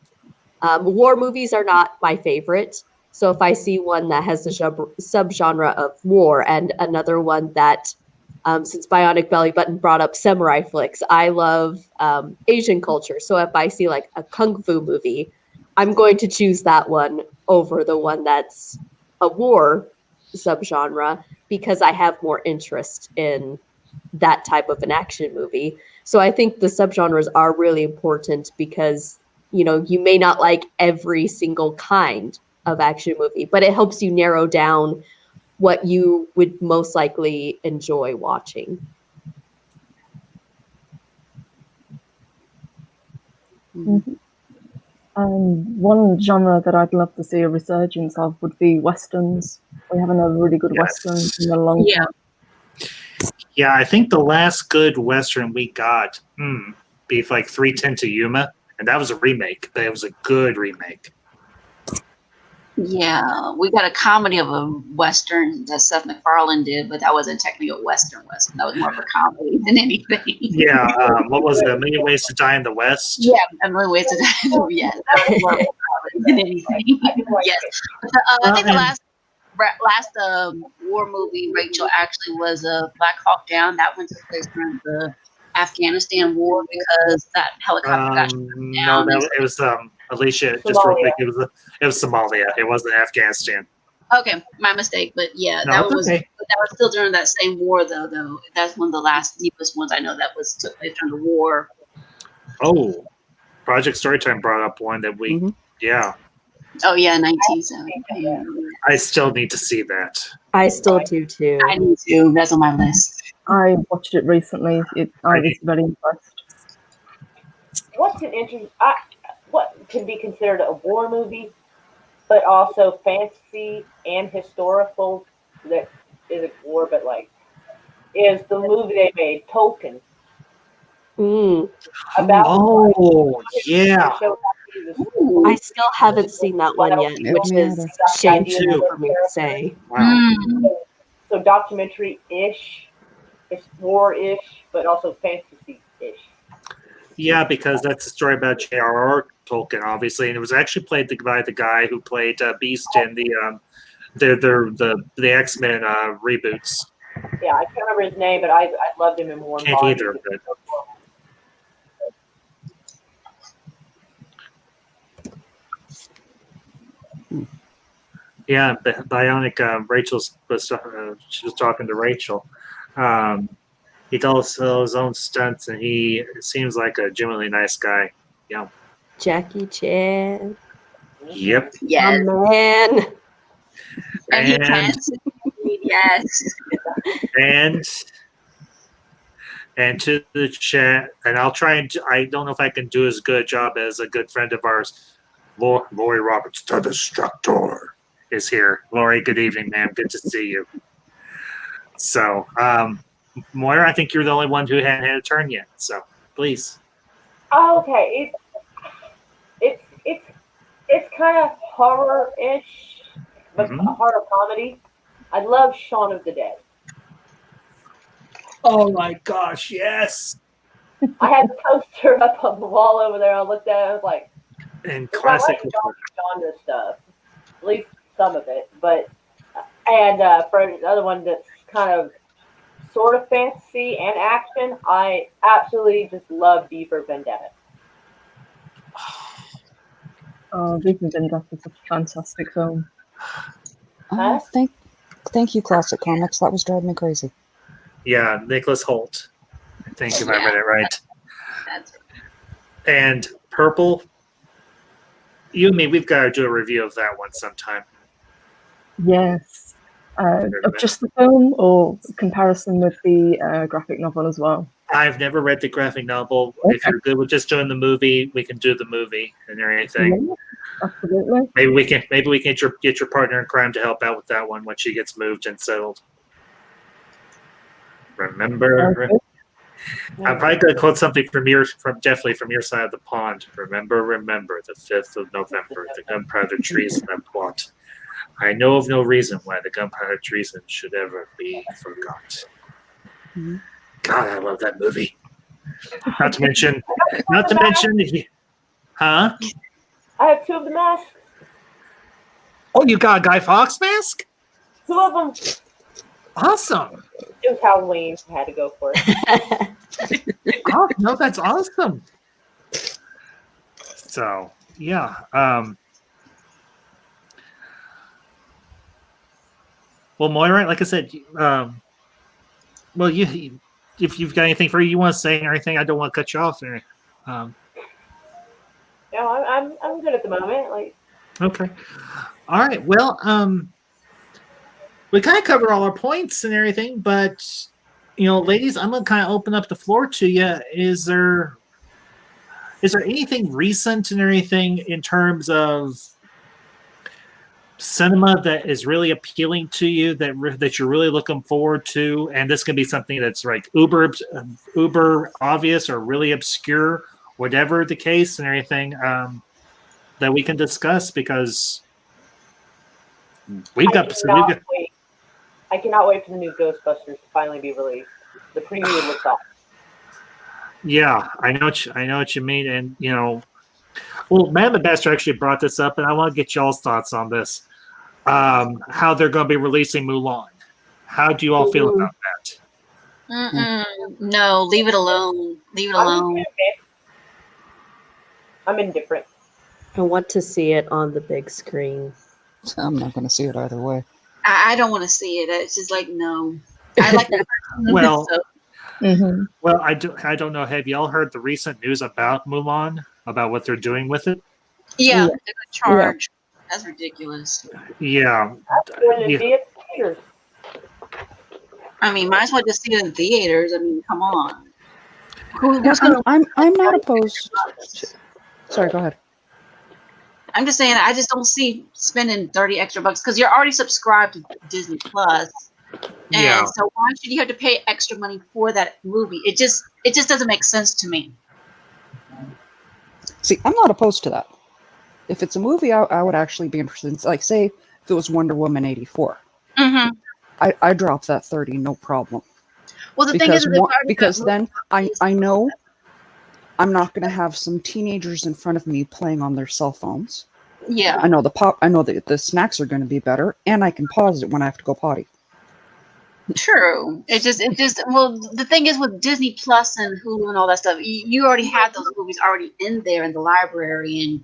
war movies are not my favorite. So if I see one that has the subgenre of war and another one that, since Bionic Belly Button brought up samurai flicks, I love Asian culture. So if I see like a kung fu movie, I'm going to choose that one over the one that's a war subgenre because I have more interest in that type of an action movie. So I think the subgenres are really important because, you may not like every single kind of action movie, but it helps you narrow down what you would most likely enjoy watching. Mm-hmm. One genre that I'd love to see a resurgence of would be westerns. We haven't had a really good western in a long time. Yeah, I think the last good western we got, be like 310 to Yuma, and that was a remake, but it was a good remake. Yeah, we got a comedy of a western that Seth MacFarlane did, but that wasn't technically a western. That was more of a comedy than anything. Yeah, what was it? A Million Ways to Die in the West? Yeah, A Million Ways to Die. Yeah, that was more of a comedy than anything. Yes, I think the last war movie, Rachel, actually was Black Hawk Down. That one took place during the Afghanistan war because that helicopter got shot No, down. it was Alicia. Just real quick, it was Somalia. It wasn't Afghanistan. Okay, my mistake. But yeah, No, that was okay. that was still during that same war though. That's one of the last deepest ones I know that took place during the war. Oh, Project Storytime brought up one that we, yeah. Oh yeah, 1970. I still need to see that. I still do too. I need to. That's on my list. I watched it recently. I was very impressed. What's an interesting? What can be considered a war movie, but also fantasy and historical? That isn't war, but is the movie they made Tolkien about? Oh yeah. I still haven't seen that one yet, which is shameful for me to say. Wow. So documentary-ish, it's war-ish, but also fantasy-ish. Yeah, because that's a story about J.R.R. Tolkien, obviously, and it was actually played by the guy who played Beast in the X-Men reboots. Yeah, I can't remember his name, but I loved him in Warm Can't Bodies. either. But. Yeah, Bionic Rachel she was talking to Rachel. He does his own stunts, and he seems like a genuinely nice guy. Yeah. Jackie Chan. Yep. Yes. Oh, man. And he can. Yes. And to the chat, and I'll try and I don't know if I can do as good a job as a good friend of ours, Lori Roberts, the Destructor, is here. Lori, good evening, ma'am. Good to see you. So, Moira, I think you're the only one who hadn't had a turn yet. So, please. Okay, it's kind of horror-ish, but a horror comedy. I love Shaun of the Dead. Oh my gosh, yes! I had the poster up on the wall over there. I looked at it. I was like, and classic I like genre stuff. At least some of it, but for another one that's kind of sort of fantasy and action, I absolutely just love V for Vendetta. Oh, V for Vendetta is a fantastic film. Huh? Thank you, Classic Comics. That was driving me crazy. Yeah, Nicholas Holt. I think if I read it right. That's And Purple. You and me, we've got to do a review of that one sometime. Yes. Of just the film or comparison with the graphic novel as well? I've never read the graphic novel. Okay. If you're good with just doing the movie, we can do the movie and everything. Yeah, absolutely. Maybe we can get your partner in crime to help out with that one when she gets moved and settled. Remember, Okay. I'm probably going to quote something from definitely from your side of the pond. Remember, the 5th of November, the gunpowder treason plot. I know of no reason why the gunpowder treason should ever be forgot. Mm-hmm. God, I love that movie. Not to mention, huh? I have 2 of the masks. Oh, you got a Guy Fawkes mask? 2 of them. Awesome. It was Halloween. I had to go for it. Oh, no, that's awesome. So, yeah. Well, Moira, like I said, well, if you've got anything for you want to say or anything, I don't want to cut you off there. No, I'm good at the moment. Like, Okay. All right. Well, we kind of covered all our points and everything, but ladies, I'm gonna kind of open up the floor to you. Is there anything recent and everything in terms of cinema that is really appealing to you that you're really looking forward to? And this can be something that's like uber obvious or really obscure, whatever the case and everything, that we can discuss, because I cannot wait for the new Ghostbusters to finally be released. The preview looks awesome. Yeah, I know what you mean, and well, Madam Ambassador actually brought this up, and I want to get y'all's thoughts on this. How they're going to be releasing Mulan? How do you all feel about that? No, leave it alone. Leave it alone. I'm indifferent. I want to see it on the big screen. I'm not going to see it either way. I don't want to see it. It's just like, no. I like that. Well, Mm-hmm. well, I don't know. Have y'all heard the recent news about Mulan? About what they're doing with it? Yeah, Yeah. they're gonna charge. That's ridiculous. Yeah. When it be at theaters. I mean, might as well just see it in theaters. I mean, come on. I'm not opposed. Sorry, go ahead. I'm just saying, I just don't see spending 30 extra bucks because you're already subscribed to Disney Plus. And Yeah. so why should you have to pay extra money for that movie? It just doesn't make sense to me. See, I'm not opposed to that. If it's a movie, I would actually be interested in, like, say, if it was Wonder Woman 84. Mm-hmm. I drop that 30, no problem. Well, the thing is, because then I know I'm not going to have some teenagers in front of me playing on their cell phones. yeah, I know the snacks are going to be better, and I can pause it when I have to go potty. true. It just well, the thing is with Disney Plus and Hulu and all that stuff, you already have those movies already in there in the library, and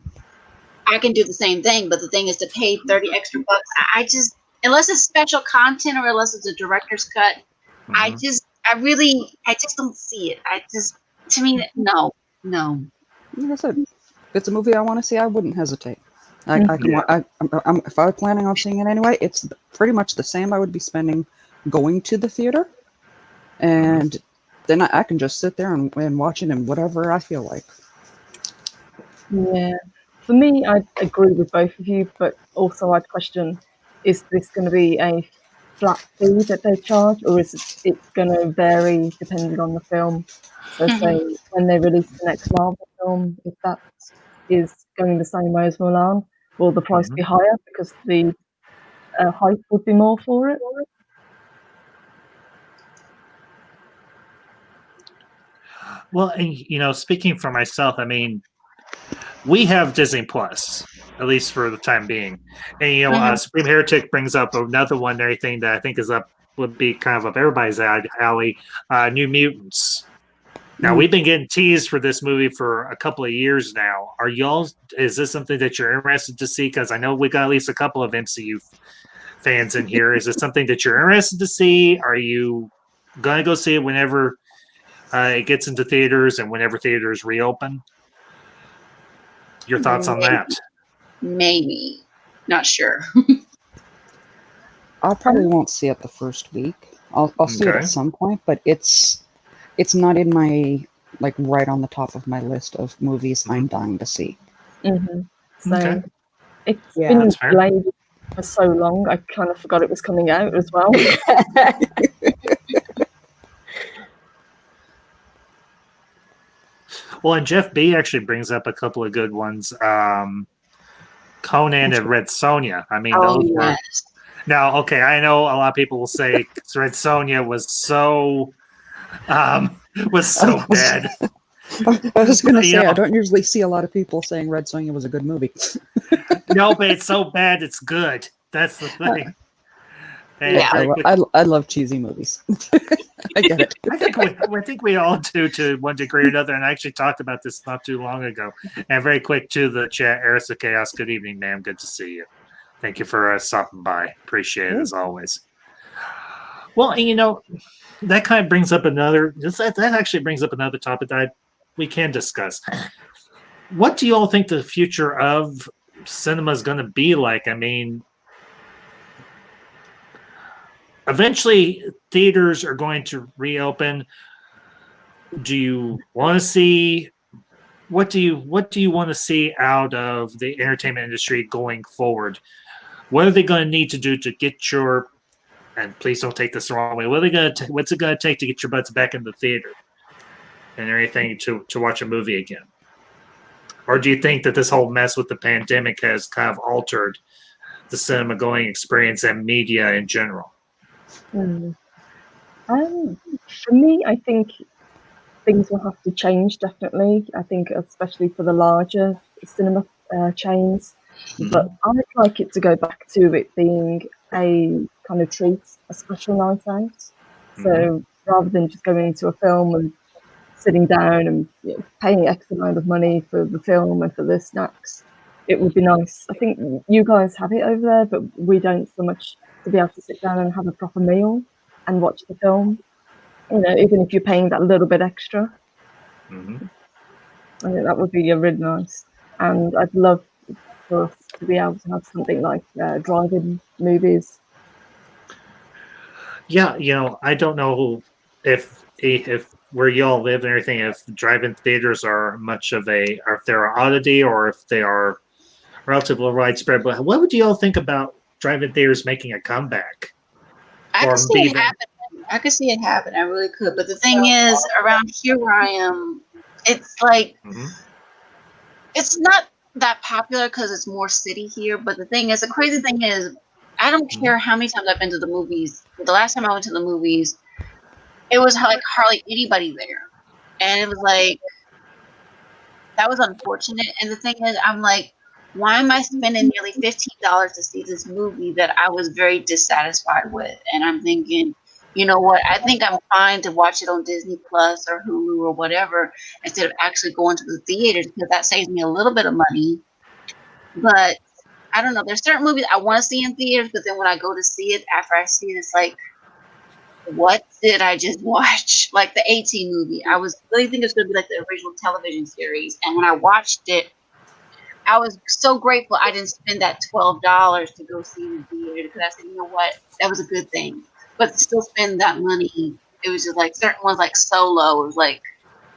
I can do the same thing. But the thing is to pay 30 extra bucks. I just, unless it's special content or unless it's a director's cut, Mhm. I just don't see it. To me, no. Like I said, if it's a movie I want to see, I wouldn't hesitate. If I was planning on seeing it anyway, it's pretty much the same I would be spending going to the theater, and then I can just sit there and watch it in whatever I feel like. Yeah. For me, I agree with both of you, but also I'd question, is this going to be a flat fee that they charge, or is it going to vary depending on the film? So say when they release the next Marvel film, if that is going the same way as Mulan, will the price be higher because the hype would be more for it? Well, and speaking for myself, I mean, we have Disney Plus, at least for the time being. And Supreme Heretic brings up another one, everything that I think would be kind of up everybody's alley, New Mutants. Now we've been getting teased for this movie for a couple of years now. Is this something that you're interested to see? Because I know we got at least a couple of MCU fans in here. Is it something that you're interested to see? Are you gonna go see it whenever it gets into theaters and whenever theaters reopen? Your thoughts on that? Maybe. Not sure. I probably won't see it the first week. I'll see it at some point, but it's not in my right on the top of my list of movies I'm dying to see. So it's been delayed for so long. I kind of forgot it was coming out as well. Well, and Jeff B actually brings up a couple of good ones. Conan and Red Sonja. I mean, those were. Now, okay, I know a lot of people will say Red Sonja was so bad. I was going to say, I don't usually see a lot of people saying Red Sonja was a good movie. No, but it's so bad, it's good. That's the thing. I love cheesy movies. I get it. I think we all do to one degree or another, and I actually talked about this not too long ago. And very quick to the chat, Arisa Chaos, good evening, ma'am. Good to see you. Thank you for stopping by. Appreciate it as always. Well, and that kind of brings up that actually brings up another topic that we can discuss. What do you all think the future of cinema is going to be like? I mean, eventually theaters are going to reopen. Do you want to see what do you want to see out of the entertainment industry going forward? What are they going to need to do to get your, and please don't take this the wrong way, what's it going to take to get your butts back in the theater and everything to watch a movie again? Or do you think that this whole mess with the pandemic has kind of altered the cinema going experience and media in general? For me, I think things will have to change, definitely. I think especially for the larger cinema chains. But I'd like it to go back to it being a kind of treat, a special night out. So rather than just going to a film and sitting down and paying X amount of money for the film and for the snacks, it would be nice. I think you guys have it over there, but we don't so much, to be able to sit down and have a proper meal and watch the film. Even if you're paying that little bit extra. I think that would be really nice. And I'd love for us to be able to have something like drive-in movies. Yeah, I don't know if where y'all live and everything, if drive-in theaters are much of if they're an oddity or if they are relatively widespread. But what would you all think about drive-in theaters making a comeback? I could see it happen. I could see it happen. I really could. But the thing is, around here where I am, it's like it's not that popular because it's more city here. But the crazy thing is, I don't care how many times I've been to the movies. The last time I went to the movies, it was like hardly anybody there, and it was like that was unfortunate. And the thing is, I'm like, why am I spending nearly $15 to see this movie that I was very dissatisfied with? And I'm thinking, you know what? I think I'm fine to watch it on Disney Plus or Hulu or whatever instead of actually going to the theaters because that saves me a little bit of money. But I don't know. There's certain movies I want to see in theaters, but then when I go to see it, after I see it, it's like, what did I just watch? Like the A-Team movie. I was really thinking it's going to be like the original television series. And when I watched it, I was so grateful I didn't spend that $12 to go see it in the theater because I said, you know what? That was a good thing. But to still spend that money, it was just like certain ones like Solo. It was like,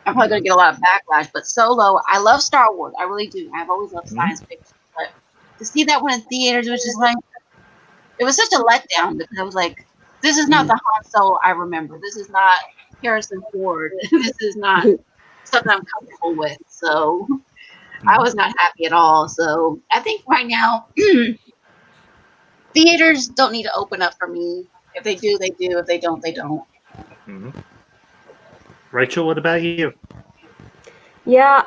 I'm probably going to get a lot of backlash. But Solo, I love Star Wars. I really do. I've always loved science fiction. But to see that one in theaters, it was just like, it was such a letdown because I was like, this is not the Han Solo I remember. This is not Harrison Ford. This is not something I'm comfortable with. So I was not happy at all. So I think right now, theaters don't need to open up for me. If they do, they do. If they don't, they don't. Rachel, what about you? Yeah,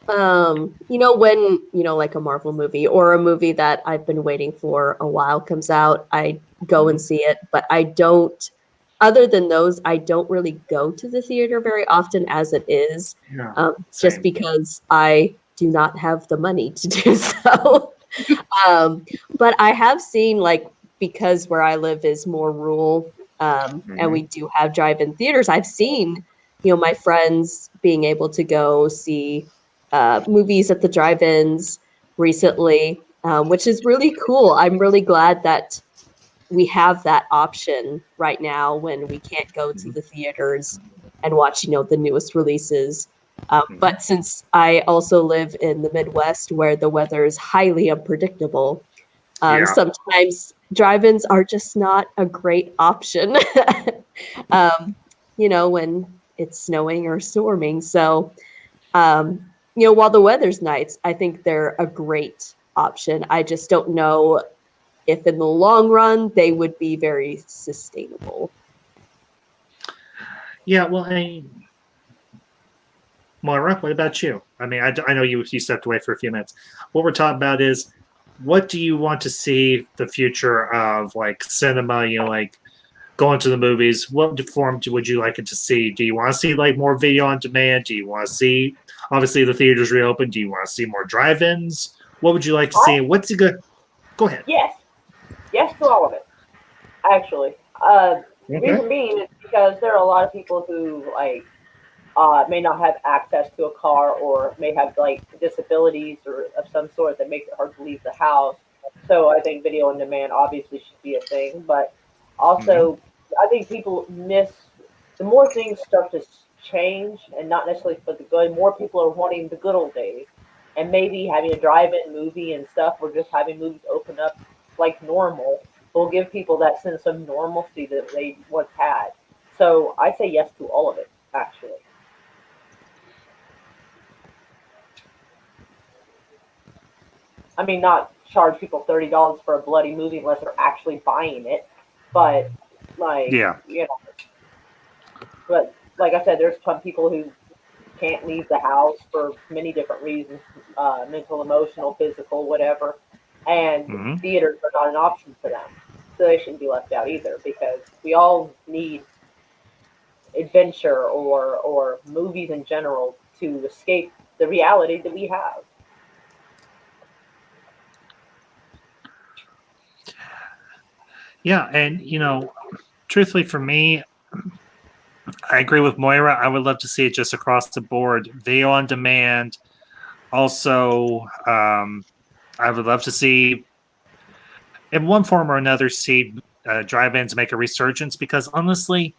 When, like a Marvel movie or a movie that I've been waiting for a while comes out, I go and see it. But I don't, other than those, I don't really go to the theater very often as it is, Yeah. just Same. because I do not have the money to do so. But I have seen, because where I live is more rural, and we do have drive-in theaters, I've seen, my friends being able to go see movies at the drive-ins recently, which is really cool. I'm really glad that we have that option right now when we can't go to the theaters and watch, the newest releases. But since I also live in the Midwest where the weather is highly unpredictable, Yeah. sometimes drive-ins are just not a great option, when it's snowing or storming. So, while the weather's nice, I think they're a great option. I just don't know if in the long run they would be very sustainable. Yeah, well, Moira, what about you? I mean, I know you stepped away for a few minutes. What we're talking about is, what do you want to see the future of like cinema? Like going to the movies. What form would you like it to see? Do you want to see like more video on demand? Do you want to see, obviously the theaters reopen? Do you want to see more drive-ins? What would you like to see? What's a good? Go ahead. Yes. Yes to all of it, actually. Reason being is because there are a lot of people who may not have access to a car or may have like disabilities or of some sort that makes it hard to leave the house. So I think video on demand obviously should be a thing, but also I think people miss the more things start to change and not necessarily for the good. More people are wanting the good old days, and maybe having a drive-in movie and stuff, or just having movies open up like normal will give people that sense of normalcy that they once had. So I say yes to all of it, actually. I mean, not charge people $30 for a bloody movie unless they're actually buying it, but Yeah. But like I said, there's some people who can't leave the house for many different reasons, mental, emotional, physical, whatever, and theaters are not an option for them. So they shouldn't be left out either because we all need adventure or movies in general to escape the reality that we have. Yeah, and truthfully for me, I agree with Moira. I would love to see it just across the board, video on demand. Also, I would love to see, in one form or another, see drive-ins make a resurgence because honestly,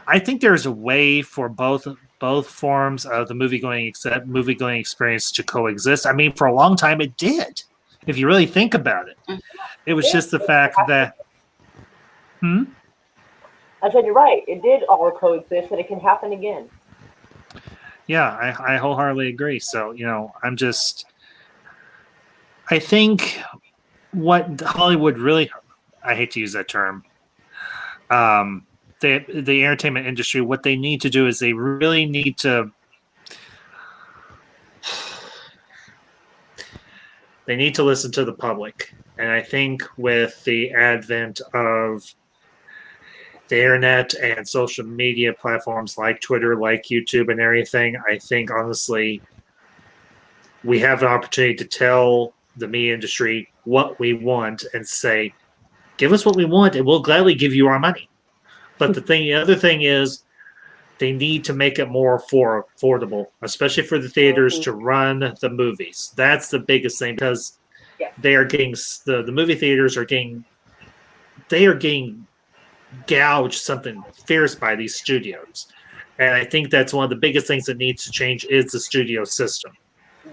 I think there's a way for both forms of the movie going experience to coexist. I mean, for a long time it did. If you really think about it, it was just the fact that. I said you're right. It did all coexist, and it can happen again. Yeah, I wholeheartedly agree. So I think what Hollywood really, I hate to use that term, the entertainment industry, what they need to do is they really need to listen to the public. And I think with the advent of the internet and social media platforms like Twitter, like YouTube and everything, I think honestly we have an opportunity to tell the media industry what we want and say, give us what we want and we'll gladly give you our money. But the other thing is they need to make it more affordable, especially for the theaters to run the movies. That's the biggest thing because they are getting the movie theaters are getting gouged something fierce by these studios. And I think that's one of the biggest things that needs to change is the studio system.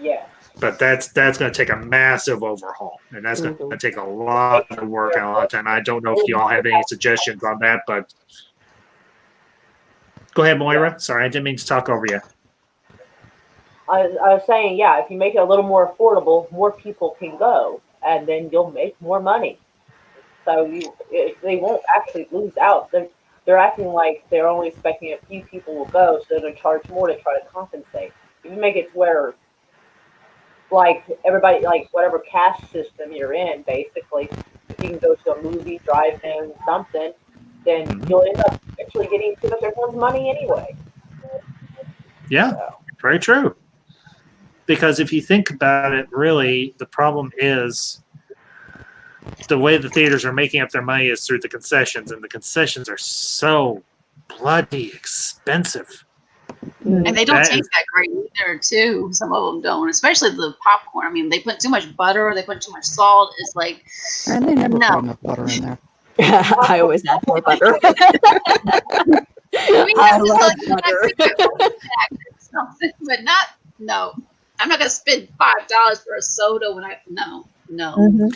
Yeah. But that's going to take a massive overhaul, and that's going to take a lot of work and a lot of time. I don't know if you all have any suggestions on that, but go ahead, Moira. Sorry, I didn't mean to talk over you. I was saying, yeah, if you make it a little more affordable, more people can go, and then you'll make more money. So they won't actually lose out. The they're acting like they're only expecting a few people will go, so they're going to charge more to try to compensate. If you make it where, like, everybody, like, whatever caste system you're in, basically, if you can go to a movie, drive-in, something, then you'll end up actually getting too much of everyone's money anyway. Yeah, very true. Because if you think about it, really, the problem is the way the theaters are making up their money is through the concessions, and the concessions are so bloody expensive. And they don't That taste is- that great either, too. Some of them don't, especially the popcorn. I mean, they put too much butter, they put too much salt. It's like, And they never No. put enough butter in there. I always add more butter. I I just love like butter. something, but not. No, I'm not gonna spend $5 for a soda when no. Mhm.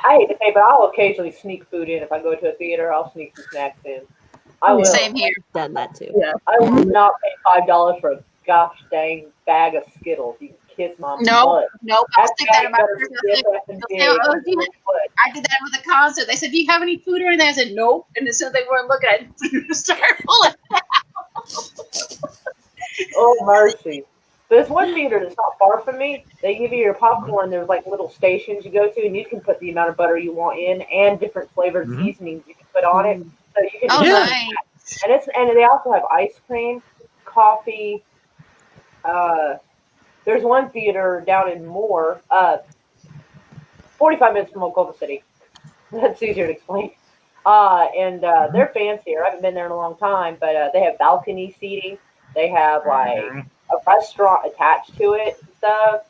I hate to say, but I'll occasionally sneak food in. If I go to a theater, I'll sneak some snacks in. I will. Same here. Done that too. Yeah. I will not pay $5 for a gosh dang bag of Skittles. You can kiss my butt. Nope. I'll That stick that bag in my better purse. stiff and They'll big. say, "Oh, do you Really good. I did that with a concert. They said, "Do you have any food or anything?" I said, "Nope." And as soon as they weren't looking, I started pulling. Oh mercy! There's one theater that's not far from me. They give you your popcorn. There's like little stations you go to, and you can put the amount of butter you want in, and different flavored Mhm. seasonings you can put on it. So you can. Oh, Yeah. nice. And they also have ice cream, coffee. There's one theater down in Moore, 45 minutes from Oklahoma City. That's easier to explain. And they're fancier. I haven't been there in a long time, but they have balcony seating. They have like a restaurant attached to it and stuff.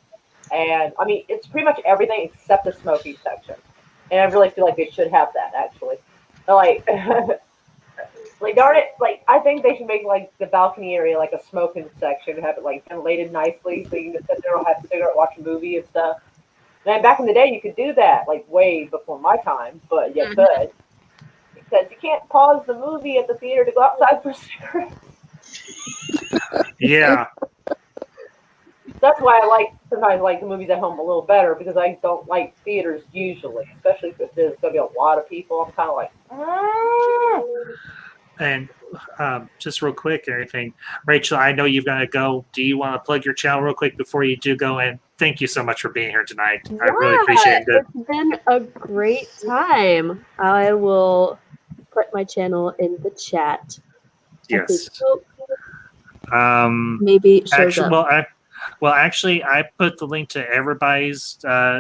And I mean, it's pretty much everything except the smoking section. And I really feel like they should have that actually. Like, like darn it, like I think they should make like the balcony area like a smoking section, have it like ventilated nicely, so you can just sit there and have a cigarette, watch a movie and stuff. And back in the day, you could do that, like way before my time, but you could because you can't pause the movie at the theater to go outside for a cigarette. Yeah. That's why I like sometimes like the movies at home a little better because I don't like theaters usually, especially if there's going to be a lot of people. I'm kind of like, And just real quick, everything, Rachel, I know you've got to go. Do you want to plug your channel real quick before you do go? And thank you so much for being here tonight. I really appreciate it. It's been a great time. I will put my channel in the chat. Yes. Maybe it shows Actually, up. actually, I put the link to everybody's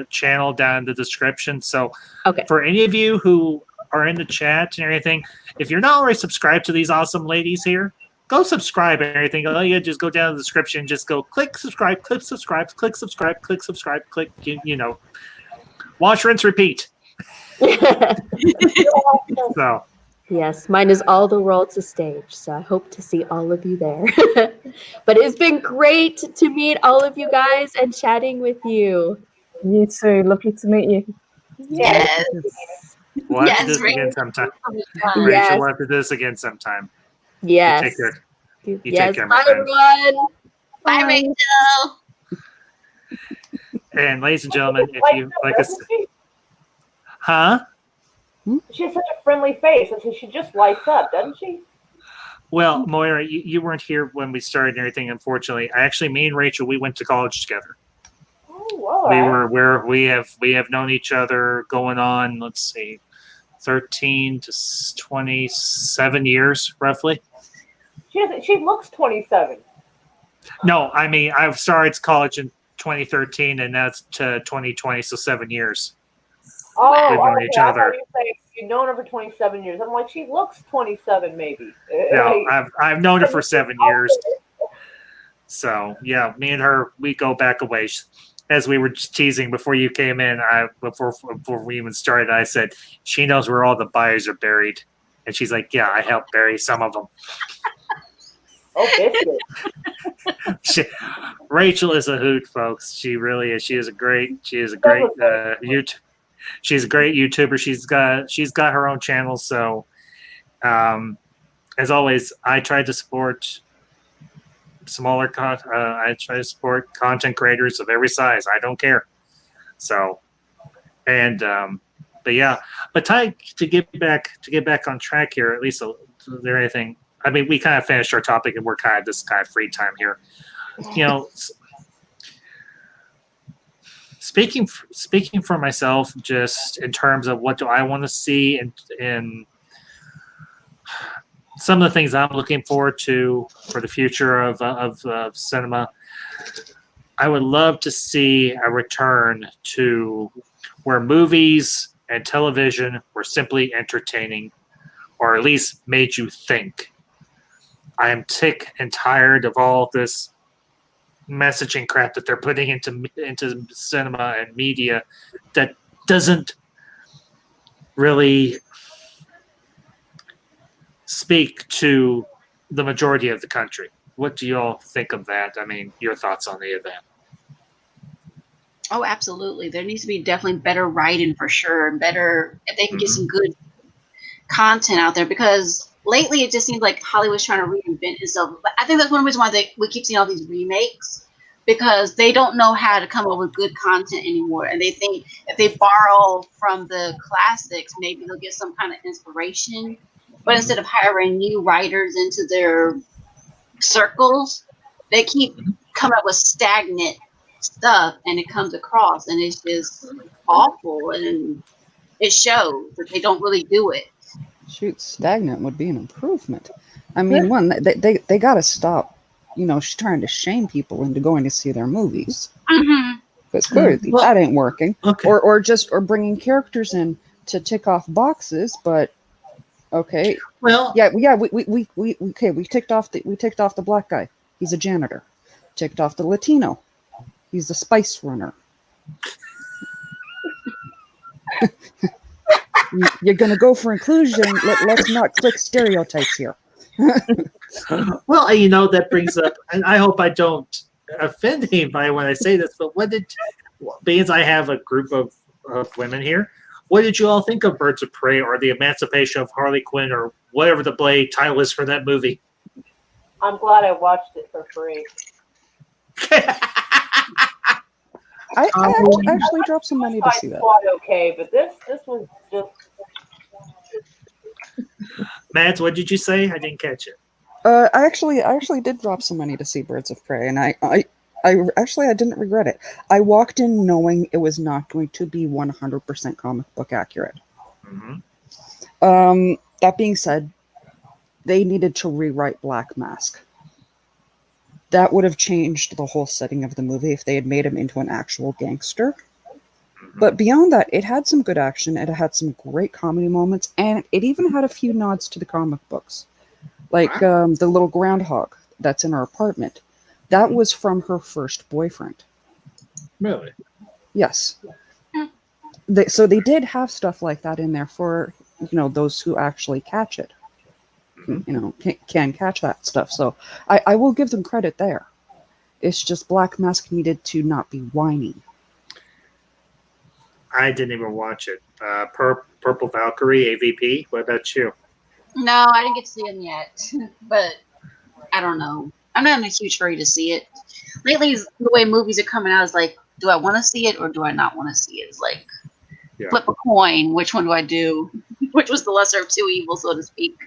channel down in the description. So, Okay. for any of you who are in the chat and everything, if you're not already subscribed to these awesome ladies here, go subscribe and everything. All you just go down to the description, just go click subscribe, click subscribe, click subscribe, click subscribe, click, you know, watch, rinse, repeat. So, Yes, mine is All the World's a Stage, so I hope to see all of you there. But it's been great to meet all of you guys and chatting with you. You too. Lovely to meet you. Yes. we'll have to do Yes, this again sometime. Yes. Rachel, we'll have to do this again sometime. Yes. You take care. You Yes. take care, my Bye, friend. everyone. Bye, Rachel. And ladies and gentlemen, if you like us, huh? she has such a friendly face, and so she just lights up, doesn't she? Well, Moira, you weren't here when we started and everything. Unfortunately, me and Rachel, we went to college together. Oh, all right. We have known each other going on. Let's see, 13 to 27 years, roughly. She looks 27. No, I mean I started college in 2013, and that's to 2020, so 7 years. Oh, We've known each I other. thought you were saying you've known her for 27 years. I'm like, she looks 27, maybe. No, I've known her for 7 years. So yeah, me and her, we go back a ways. As we were just teasing before you came in, before we even started, I said she knows where all the buyers are buried, and she's like, "Yeah, I helped bury some of them." Oh, biscuit. Rachel is a hoot, folks. She really is. She's a great YouTuber. She's a great YouTuber. She's got her own channel. So, as always, I try to support I try to support content creators of every size. I don't care. So, and yeah, but Ty, to get back on track here, at least, is there anything? I mean, we kind of finished our topic, and we're kind of this kind of free time here. Speaking for myself, just in terms of what do I want to see in some of the things I'm looking forward to for the future of cinema, I would love to see a return to where movies and television were simply entertaining, or at least made you think. I am sick and tired of all this messaging crap that they're putting into cinema and media that doesn't really speak to the majority of the country. What do you all think of that? I mean, your thoughts on the event? Oh, absolutely. There needs to be definitely better writing for sure. Better if they can get some good content out there, because lately it just seems like Hollywood's trying to reinvent itself. But I think that's one reason why we keep seeing all these remakes, because they don't know how to come up with good content anymore. And they think if they borrow from the classics, maybe they'll get some kind of inspiration. But instead of hiring new writers into their circles, they keep coming up with stagnant stuff, and it comes across, and it's just awful, and it shows that they don't really do it. Shoot, stagnant would be an improvement. I mean, one, they got to stop, trying to shame people into going to see their movies. Because clearly that ain't working. Okay. Or bringing characters in to tick off boxes, but okay. Well, we ticked off the black guy. He's a janitor. Ticked off the Latino. He's the spice runner. You're going to go for inclusion. Let's not click stereotypes here. Well, that brings up, and I hope I don't offend anybody when I say this, but being I have a group of women here, what did you all think of Birds of Prey or the Emancipation of Harley Quinn or whatever the title is for that movie? I'm glad I watched it for free. I actually dropped some money to see that. Okay, but this one's just. Mads, what did you say? I didn't catch it. I actually did drop some money to see Birds of Prey, and I didn't regret it. I walked in knowing it was not going to be 100% comic book accurate. That being said, they needed to rewrite Black Mask. That would have changed the whole setting of the movie if they had made him into an actual gangster. But beyond that, it had some good action, it had some great comedy moments, and it even had a few nods to the comic books. Like the little groundhog that's in her apartment. That was from her first boyfriend. Really? Yes. So they did have stuff like that in there for, those who actually catch it. Can catch that stuff. So I will give them credit there. It's just Black Mask needed to not be whiny. I didn't even watch it. Purple Valkyrie, AVP. What about you? No, I didn't get to see it yet. But I don't know. I'm not in a huge hurry to see it. Lately, the way movies are coming out is like, do I want to see it or do I not want to see it? It's like, flip a coin. Which one do I do? Which was the lesser of two evils, so to speak.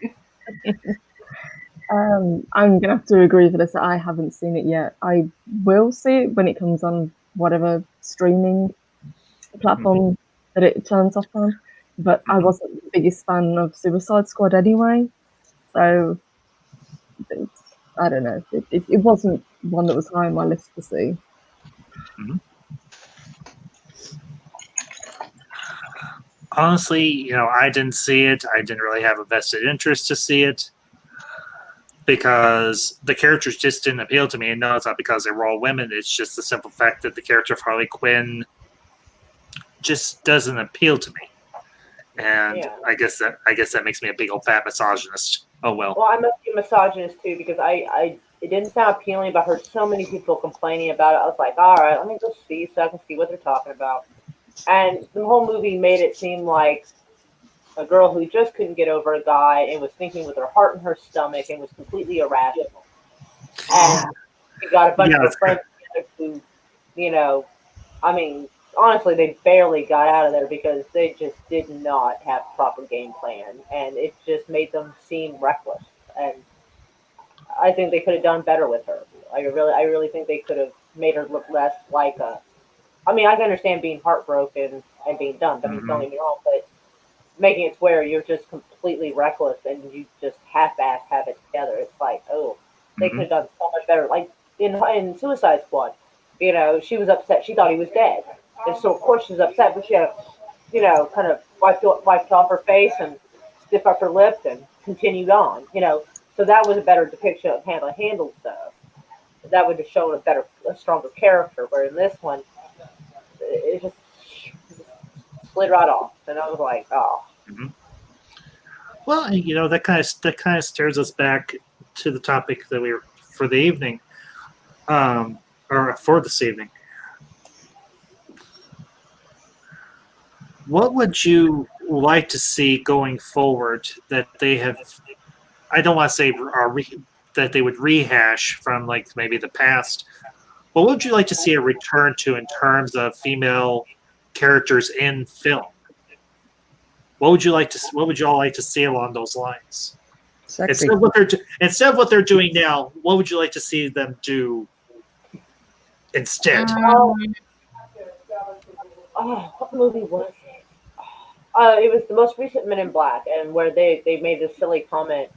I'm going to have to agree with this. I haven't seen it yet. I will see it when it comes on whatever streaming platform that it turns up on. But I wasn't the biggest fan of Suicide Squad anyway. So, I don't know. It wasn't one that was high on my list to see. Honestly, I didn't see it. I didn't really have a vested interest to see it because the characters just didn't appeal to me. And no, it's not because they were all women. It's just the simple fact that the character of Harley Quinn just doesn't appeal to me. And I guess that makes me a big old fat misogynist. Oh well. Well, I must be a misogynist too because it didn't sound appealing, but I heard so many people complaining about it. I was like, all right, let me go see so I can see what they're talking about. And the whole movie made it seem like a girl who just couldn't get over a guy and was thinking with her heart in her stomach and was completely irrational. And she got a bunch of her friends together who, I mean, honestly, they barely got out of there because they just did not have proper game plan, and it just made them seem reckless. And I think they could have done better with her. I really think they could have made her look less like a. I mean, I can understand being heartbroken and being done. Don't Mhm. get me wrong, but making it to where you're just completely reckless and you just half-ass have it together. It's like, oh, they could Mhm. have done so much better. Like in Suicide Squad, she was upset. She thought he was dead, and so of course she was upset. But she had, kind of wiped off her face and stiff up her lip and continued on. So that was a better depiction of how to handle stuff. That would have shown a stronger character. Where in this one, it just slid right off, and I was like, oh. Mhm. Well, that kind of steers us back to the topic that we were for the evening, or for this evening. What would you like to see going forward that they have? I don't want to say that they would rehash from like maybe the past. What would you like to see a return to in terms of female characters in film? What would you like to? What would you all like to see along those lines? Sexy. Instead of what they're doing now, what would you like to see them do instead? Oh, what movie was it? It was the most recent Men in Black, and where they made this silly comment,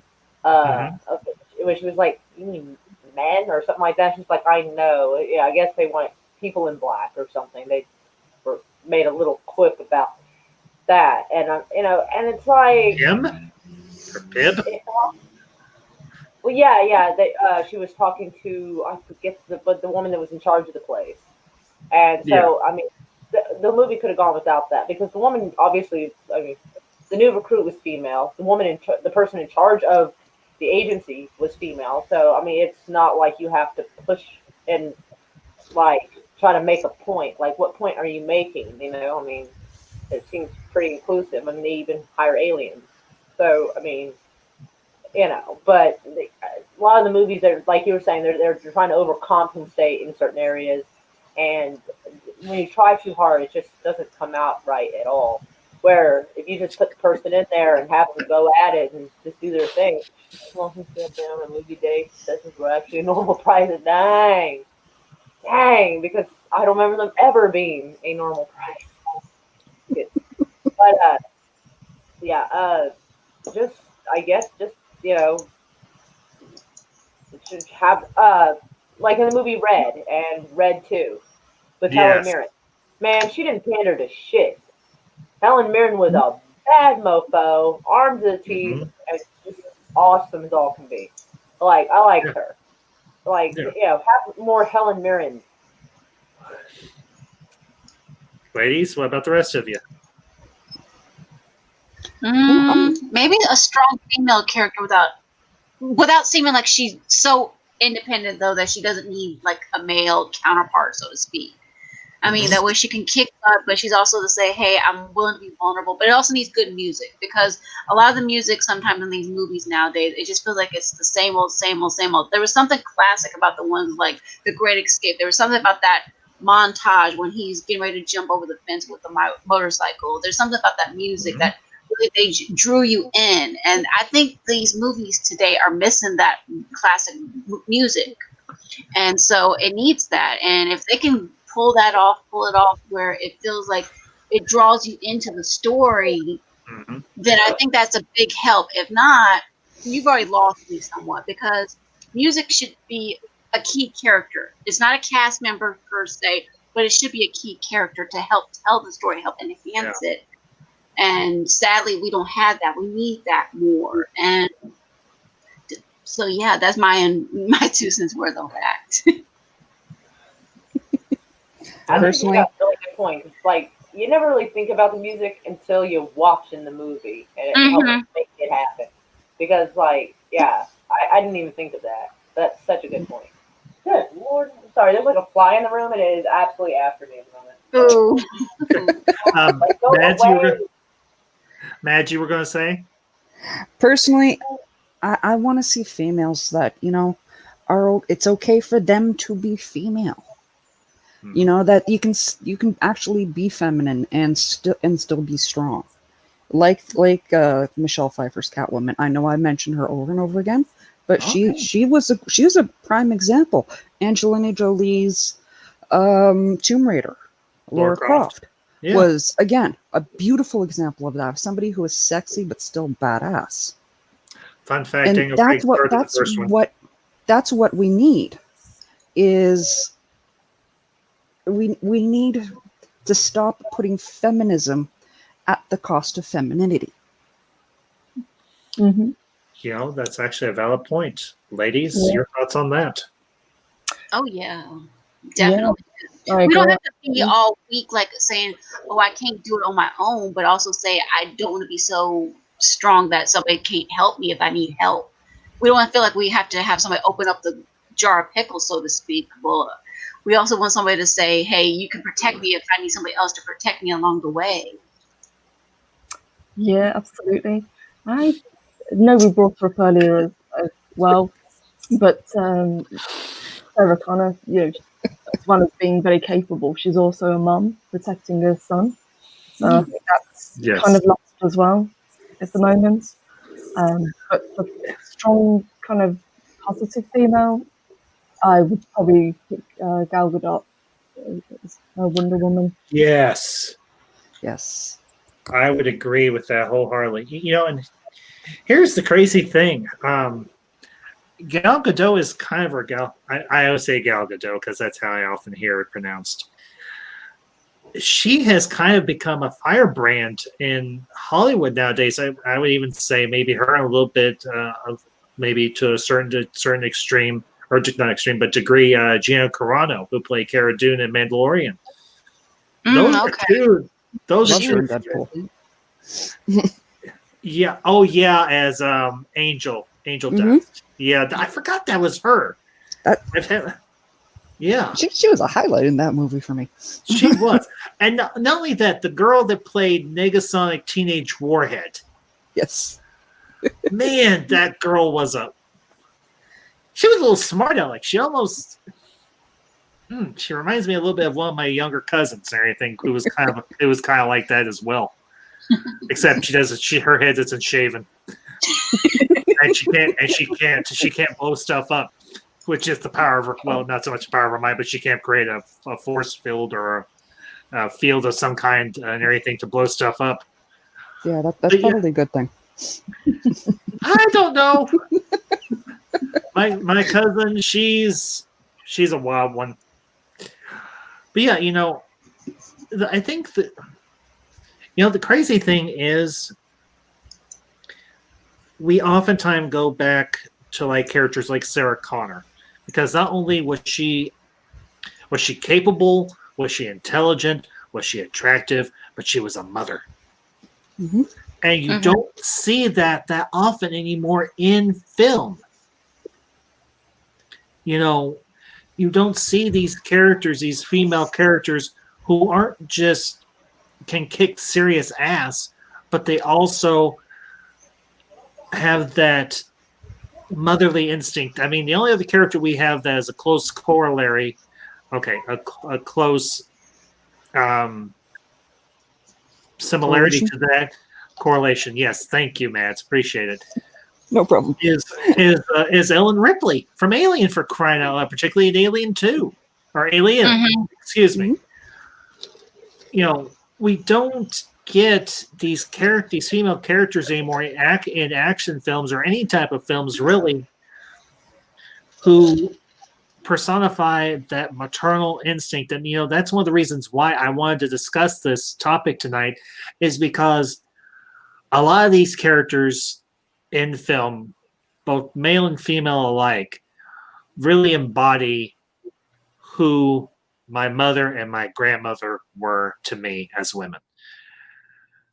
Mm-hmm. which was like, "You mean men or something like that?" She's like, "I know. Yeah, I guess they want people in black or something." They were made a little quip about that, and and it's like, Him or Pib? it, well, yeah. She was talking to, I forget the woman that was in charge of the place. And Yeah. so, I mean, the movie could have gone without that because the woman, obviously, I mean, the new recruit was female. The person in charge of the agency was female. So, I mean, it's not like you have to push and like try to make a point. Like, what point are you making? I mean, it seems pretty inclusive. I mean, they even hire aliens. So, I mean, but a lot of the movies are like you were saying, they're trying to overcompensate in certain areas, and when you try too hard, it just doesn't come out right at all. Where if you just put the person in there and have them go at it and just do their thing, well, he said down a movie date. This is actually a normal price. Dang, because I don't remember them ever being a normal price. But yeah, just I guess just you know should have like in the movie Red and Red 2 with Helen Yes. Mirren. Man, she didn't pander to shit. Helen Mirren was a bad mofo, armed to the teeth, Mm-hmm. and just awesome as all can be. Like I liked Yeah. her. Like Yeah. have more Helen Mirren. Ladies, what about the rest of you? Maybe a strong female character without seeming like she's so independent though that she doesn't need like a male counterpart, so to speak. I mean, that way she can kick butt, but she's also to say, hey, I'm willing to be vulnerable. But it also needs good music because a lot of the music sometimes in these movies nowadays, it just feels like it's the same old, same old, same old. There was something classic about the ones like The Great Escape. There was something about that montage when he's getting ready to jump over the fence with the motorcycle. There's something about that music that really drew you in. And I think these movies today are missing that classic music. And so it needs that. And if they can pull it off where it feels like it draws you into the story, Mm-hmm. then I think that's a big help. If not, you've already lost me somewhat because music should be a key character. It's not a cast member per se, but it should be a key character to help tell the story, help enhance it. And sadly, we don't have that. We need that more. And so, yeah, that's my 2 cents worth on that. I think you Personally, got a really good point. It's like you never really think about the music until you watch in the movie, and it helps make it happen. Because, like, yeah, I didn't even think of that. That's such a good point. Good Lord, sorry, there's like a fly in the room, and it is absolutely after me at the moment. Ooh. Like, go away. Madge, you were going to say? personally, I want to see females that are. It's okay for them to be female. You know, that you can actually be feminine and still be strong. Like Michelle Pfeiffer's Catwoman. I know I mentioned her over and over again, but she was a prime example. Angelina Jolie's Tomb Raider, Laura Croft, was again a beautiful example of that. Somebody who is sexy but still badass. Fun fact, And Daniel that's Craig started the first one. That's what we need. Is we need to stop putting feminism at the cost of femininity. Mm-hmm. You know, that's actually a valid point. Ladies, your thoughts on that? Oh yeah, definitely. Yeah, we don't have to be all weak, like saying, "Oh, I can't do it on my own," but also say, "I don't want to be so strong that somebody can't help me if I need help." We don't want to feel like we have to have somebody open up the jar of pickles, so to speak. Well, we also want somebody to say, "Hey, you can protect me if I need somebody else to protect me along the way." Yeah, absolutely. I know we brought her up earlier as well, but Sarah Connor, as well as being very capable, she's also a mum protecting her son. So I think that's kind of lost as well at the moment. But for strong, kind of positive female, I would probably pick Gal Gadot as Wonder Woman. Yes. I would agree with that wholeheartedly. You know, and here's the crazy thing. Gal Gadot is kind of, or Gal, I always say Gal Gadot because that's how I often hear it pronounced. She has kind of become a firebrand in Hollywood nowadays. I would even say maybe her a little bit, maybe to a certain extreme, or not extreme, but degree, Gina Carano, who played Cara Dune in Mandalorian. Those are two. Those are two. Deadpool. Yeah. Oh, yeah. As Angel Dust. Yeah, I forgot that was her. Yeah, she was a highlight in that movie for me. She was, and not only that, the girl that played Negasonic Teenage Warhead. Yes. Man, that girl was she was a little smart aleck. She almost. She reminds me a little bit of one of my younger cousins and everything. It was kind of like that as well. Except her head isn't shaven. And she can't blow stuff up, which is the power of her. Well, not so much the power of her mind, but she can't create a force field or a field of some kind and everything to blow stuff up. Yeah, that's probably a good thing. I don't know. My cousin, she's a wild one. But yeah, I think that the crazy thing is we oftentimes go back to like characters like Sarah Connor, because not only was she capable, was she intelligent, was she attractive, but she was a mother. Mm-hmm. And you don't see that often anymore in film. You don't see these characters, these female characters who aren't just can kick serious ass, but they also have that motherly instinct. I mean, the only other character we have that is a close corollary, a close similarity to that correlation. Yes, thank you, Matt. Appreciate it. No problem. Is Ellen Ripley from Alien, for crying out loud, particularly in Alien 2 or Alien. Excuse me. We don't get these female characters anymore in action films or any type of films really, who personify that maternal instinct. And that's one of the reasons why I wanted to discuss this topic tonight, is because a lot of these characters in film, both male and female alike, really embody who my mother and my grandmother were to me as women.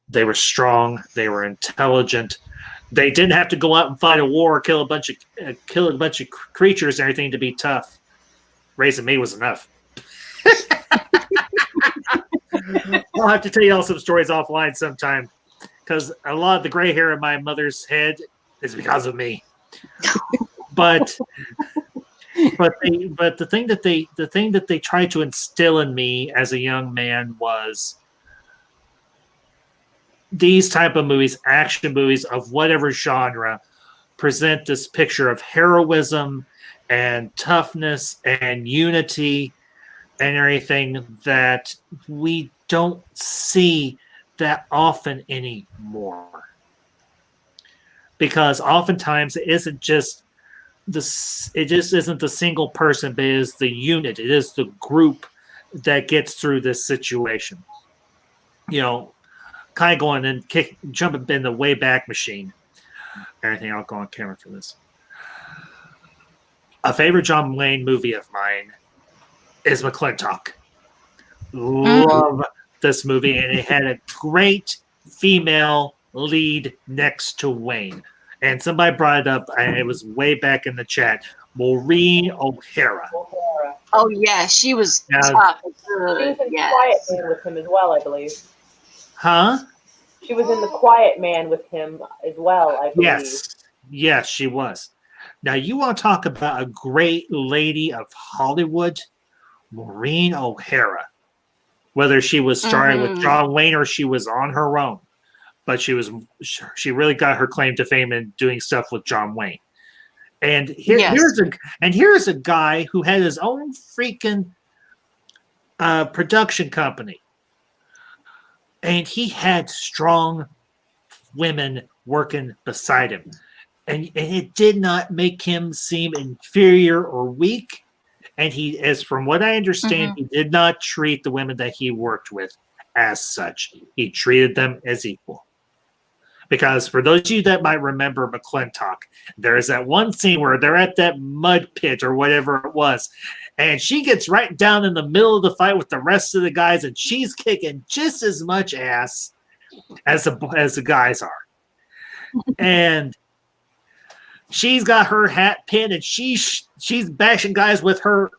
They were strong. They were intelligent. They didn't have to go out and fight a war or kill a bunch of creatures and everything to be tough. Raising me was enough. I'll have to tell you all some stories offline sometime, because a lot of the gray hair in my mother's head is because of me. But but the thing that they tried to instill in me as a young man was these type of movies, action movies of whatever genre, present this picture of heroism and toughness and unity and everything that we don't see that often anymore. Because oftentimes it isn't just it just isn't the single person, but it is the unit, it is the group that gets through this situation. You know, kind of going and jumping in the way back machine. Everything, I'll go on camera for this. A favorite John Wayne movie of mine is McClintock. Love this movie, and it had a great female lead next to Wayne. And somebody brought it up, and it was way back in the chat. Maureen O'Hara. Oh yeah, she was tough. She was in Quiet Man with him as well, I believe. Huh? She was in The Quiet Man with him as well, I believe. Yes, she was. Now, you want to talk about a great lady of Hollywood? Maureen O'Hara. Whether she was starring with John Wayne or she was on her own. But she really got her claim to fame in doing stuff with John Wayne. And here's a guy who had his own freaking production company. And he had strong women working beside him. And it did not make him seem inferior or weak. And he, as from what I understand, he did not treat the women that he worked with as such. He treated them as equal. Because for those of you that might remember McClintock, there's that one scene where they're at that mud pit or whatever it was, and she gets right down in the middle of the fight with the rest of the guys, and she's kicking just as much ass as the guys are. And she's got her hat pinned, and she's bashing guys with her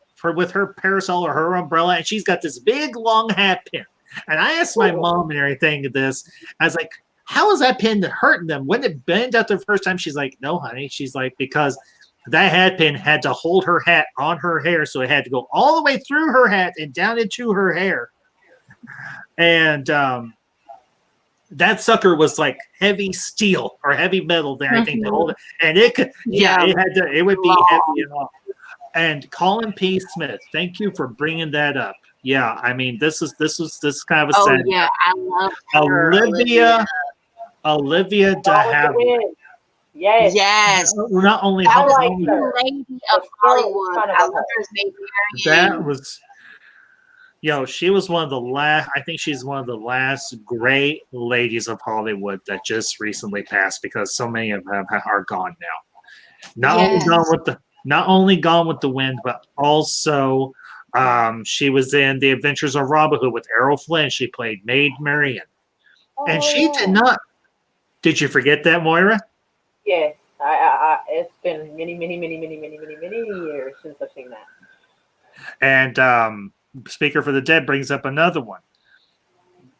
parasol or her umbrella, and she's got this big long hat pin. And I asked my mom and everything this. I was like, how is that pin hurting them? When it bend out the first time? She's like, no, honey. She's like, because that hat pin had to hold her hat on her hair, so it had to go all the way through her hat and down into her hair. And that sucker was like heavy steel or heavy metal there, I think, to hold it. And it could, it would be heavy and all. And Colin P. Smith, thank you for bringing that up. Yeah, I mean, this is kind of a sad. Oh yeah, I love her. Olivia de Havilland. Yes. Not only that was like her. Lady of Hollywood. I love her name. That was, she was one of the last. I think she's one of the last great ladies of Hollywood that just recently passed, because so many of them are gone now. Not only Gone with the Wind, but also she was in The Adventures of Robin Hood with Errol Flynn. She played Maid Marian, and she did not. Did you forget that, Moira? Yes, it's been many years since I've seen that. And Speaker for the Dead brings up another one.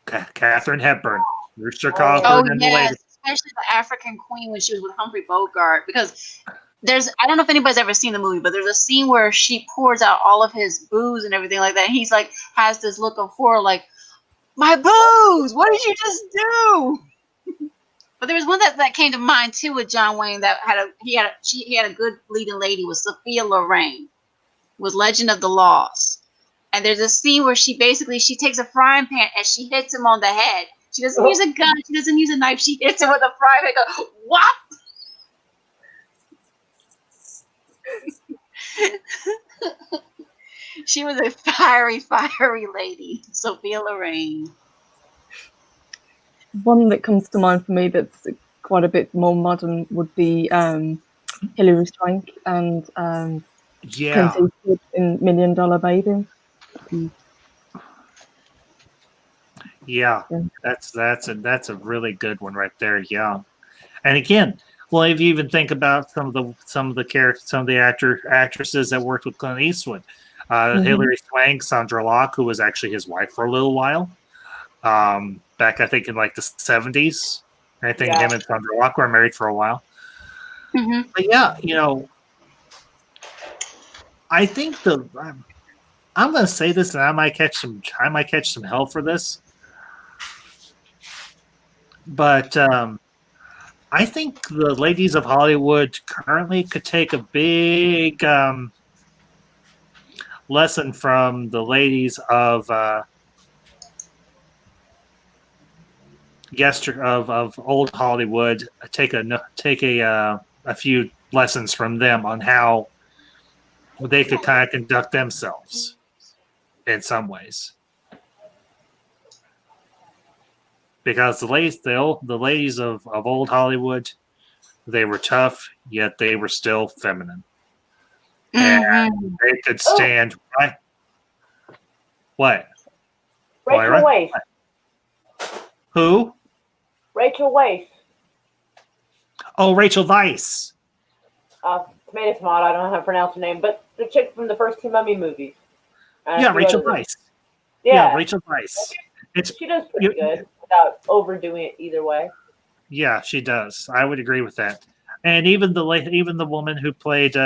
Katharine Hepburn, Rooster Cogburn. Oh yes, especially the African Queen when she was with Humphrey Bogart. Because I don't know if anybody's ever seen the movie, but there's a scene where she pours out all of his booze and everything like that. And he's like, has this look of horror, like, my booze! What did you just do? But there was one that came to mind too with John Wayne that he had a good leading lady, was Sophia Loren, was Legend of the Lost. And there's a scene where she takes a frying pan and she hits him on the head. She doesn't use a gun, she doesn't use a knife, she hits him with a frying pan. Go, what? She was a fiery lady, Sophia Loren. One that comes to mind for me that's quite a bit more modern would be Hilary Swank and Clint Eastwood in $1 Million Baby. Yeah, that's a really good one right there. Yeah, and again, well, if you even think about some of the characters, some of the actresses that worked with Clint Eastwood, Hilary Swank, Sandra Locke, who was actually his wife for a little while, back I think in like the 70s. I think him and Sandra Locke were married for a while. But yeah, I think I'm going to say this, and I might catch some hell for this, but I think the ladies of Hollywood currently could take a big lesson from the ladies of of old Hollywood. Take a few lessons from them on how they could kind of conduct themselves in some ways. Because the ladies of old Hollywood, they were tough, yet they were still feminine. And they could stand right. What? Rachel Moira? Weisz. Who? Rachel Weisz. Oh, Rachel Weisz. Tomato Tomato, I don't know how to pronounce her name, but the chick from the first two Mummy movies. Yeah, Rachel Weisz. Yeah, Rachel Weisz. She does pretty good without overdoing it either way. Yeah, she does. I would agree with that. And even the woman who played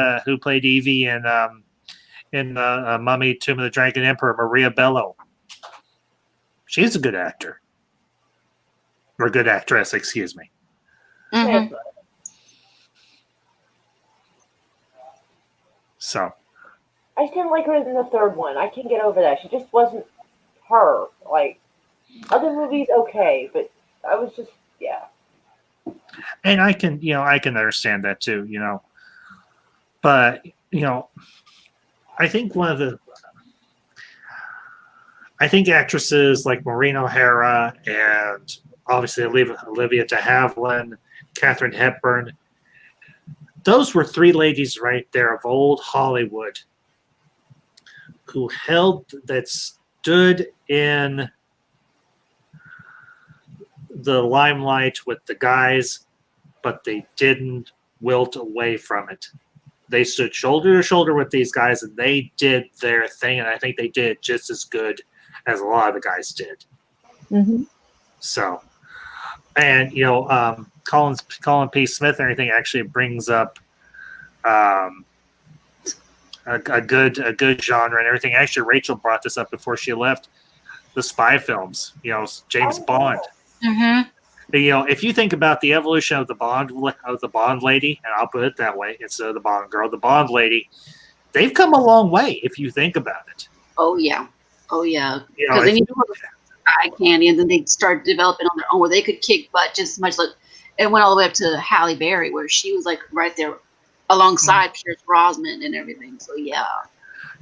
Evie in Mummy, Tomb of the Dragon Emperor, Maria Bello. She's a good actor. Or good actress, excuse me. Mm-hmm. So. I just didn't like her in the third one. I can't get over that. She just wasn't her. Like, other movies, okay, but I was just, yeah. And I can understand that too, But, I think actresses like Maureen O'Hara and obviously Olivia de Havilland, Katharine Hepburn, those were three ladies right there of old Hollywood who stood in the limelight with the guys, but they didn't wilt away from it. They stood shoulder to shoulder with these guys, and they did their thing, and I think they did just as good as a lot of the guys did. Mm-hmm. So, and Colin P. Smith and everything actually brings up a good genre and everything. Actually, Rachel brought this up before she left. The spy films, James Bond. Mm-hmm. If you think about the evolution of the Bond lady, and I'll put it that way instead of the Bond girl, the Bond lady, they've come a long way if you think about it. Oh yeah. Because then you do eye candy, and then they start developing on their own where they could kick butt just as much. Like it went all the way up to Halle Berry, where she was like right there alongside Pierce Brosnan and everything. So yeah.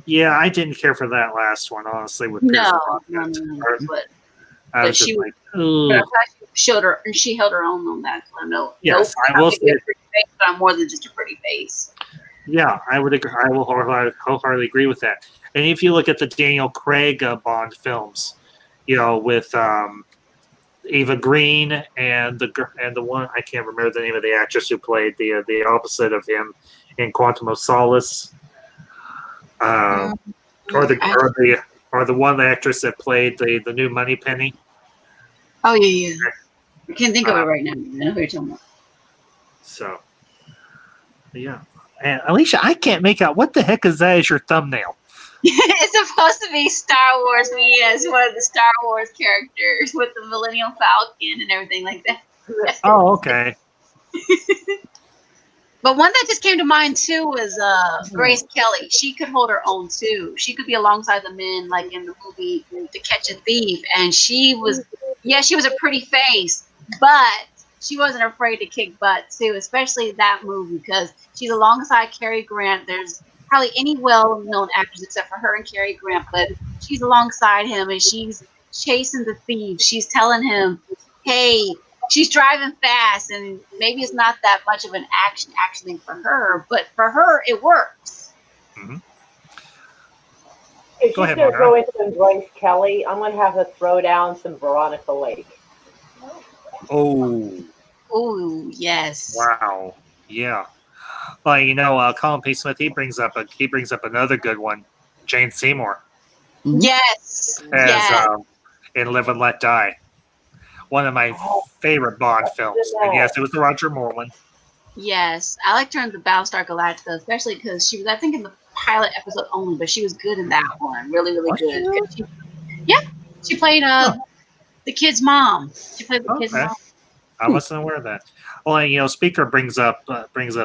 Yeah, I didn't care for that last one, honestly. With Pierce Brosnan. But she like, ooh. She held her own on that. I know. Yes, I will say. Face, but I'm more than just a pretty face. Yeah, I would agree. I will wholeheartedly agree with that. And if you look at the Daniel Craig Bond films, with Eva Green and the one I can't remember the name of the actress who played the opposite of him in Quantum of Solace, or the one actress that played the new Moneypenny. Oh yeah. I can't think of it right now. I know who you're talking about. So, yeah. And Alicia, I can't make out what the heck is that as your thumbnail. It's supposed to be Star Wars, me as one of the Star Wars characters with the Millennium Falcon and everything like that. Oh, okay. But one that just came to mind too was Grace Kelly. She could hold her own too. She could be alongside the men, like in the movie To Catch a Thief, and she was a pretty face, but she wasn't afraid to kick butt too, especially that movie because she's alongside Cary Grant. There's hardly any well-known actors except for her and Cary Grant, but she's alongside him and she's chasing the thief. She's telling him, hey, she's driving fast, and maybe it's not that much of an action thing for her, but for her, it works. Mm-hmm. If she's going to throw in some Grace Kelly, I'm going to have to throw down some Veronica Lake. Oh. Oh, yes. Wow. Yeah. Well, Colin P. Smith, he brings up another good one, Jane Seymour. Yes. In Live and Let Die. One of my favorite Bond films. And yes, it was the Roger Moore one. Yes. I liked her in the Battlestar Galactica, especially because she was, I think, in the pilot episode only, but she was good in that one. Really, really Was good. She played the kid's mom. She played the kid's Okay. mom. I wasn't aware of that. Well, speaker brings up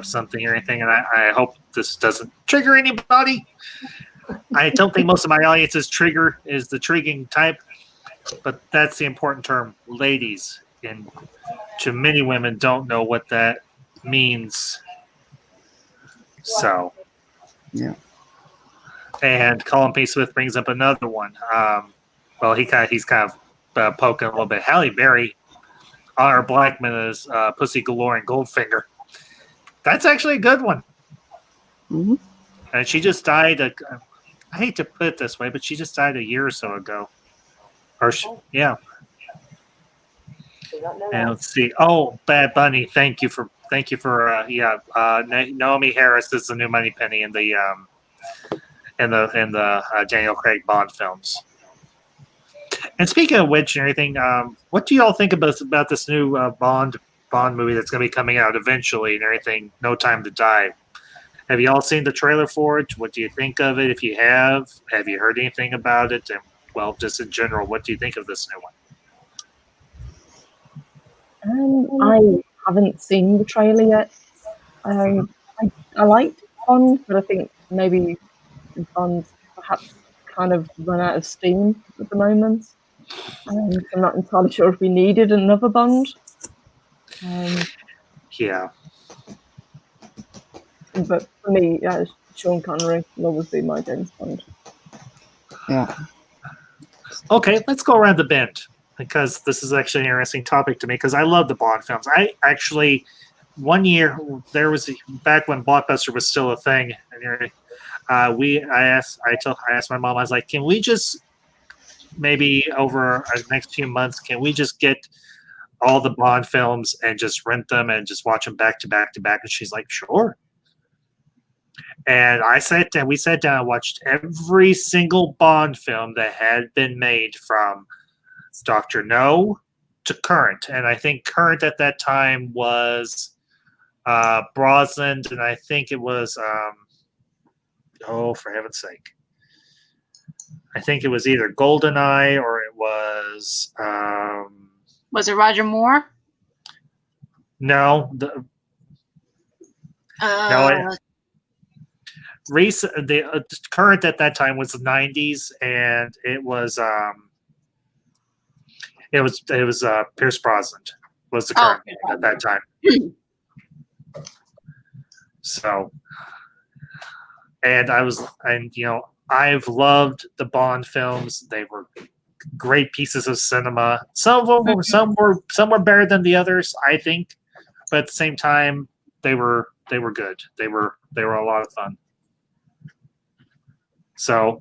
something or anything, and I hope this doesn't trigger anybody. I don't think most of my audience's trigger is the triggering type, but that's the important term, ladies. And to many women, don't know what that means. So, Yeah. And Colin P. Smith brings up another one. Well, he's kind of poking a little bit. Halle Berry, Honor Blackman is Pussy Galore and Goldfinger. That's actually a good one. Mm-hmm. And she just died. I hate to put it this way, but she just died a year or so ago. Yeah. Did not know And that. let's see. Oh, Bad Bunny. Thank you for Naomi Harris is the new Moneypenny in the Daniel Craig Bond films. And speaking of which and everything, what do y'all think about this new Bond movie that's going to be coming out eventually and everything? No Time to Die. Have y'all seen the trailer for it? What do you think of it? If you have you heard anything about it? And well, just in general, what do you think of this new one? I haven't seen the trailer yet. I liked Bond, but I think maybe Bond's perhaps kind of run out of steam at the moment. I'm not entirely sure if we needed another Bond. Yeah. But for me, Sean Connery will always be my James Bond. Yeah. Okay, let's go around the bend because this is actually an interesting topic to me because I love the Bond films. I actually, one year, there was back when Blockbuster was still a thing, and I asked my mom, I was like, can we just maybe over the next few months, can we just get all the Bond films and just rent them and just watch them back to back to back? And she's like, sure. And we sat down and watched every single Bond film that had been made from Dr. No to current. And I think current at that time was Brosnan, and I think it was, for heaven's sake. I think it was either GoldenEye or it was... Was it Roger Moore? No. The current at that time was the 90s, and it was Pierce Brosnan was the current at that time. So, and I've loved the Bond films. They were great pieces of cinema. Some were better than the others, I think, but at the same time, they were good. They were a lot of fun. So,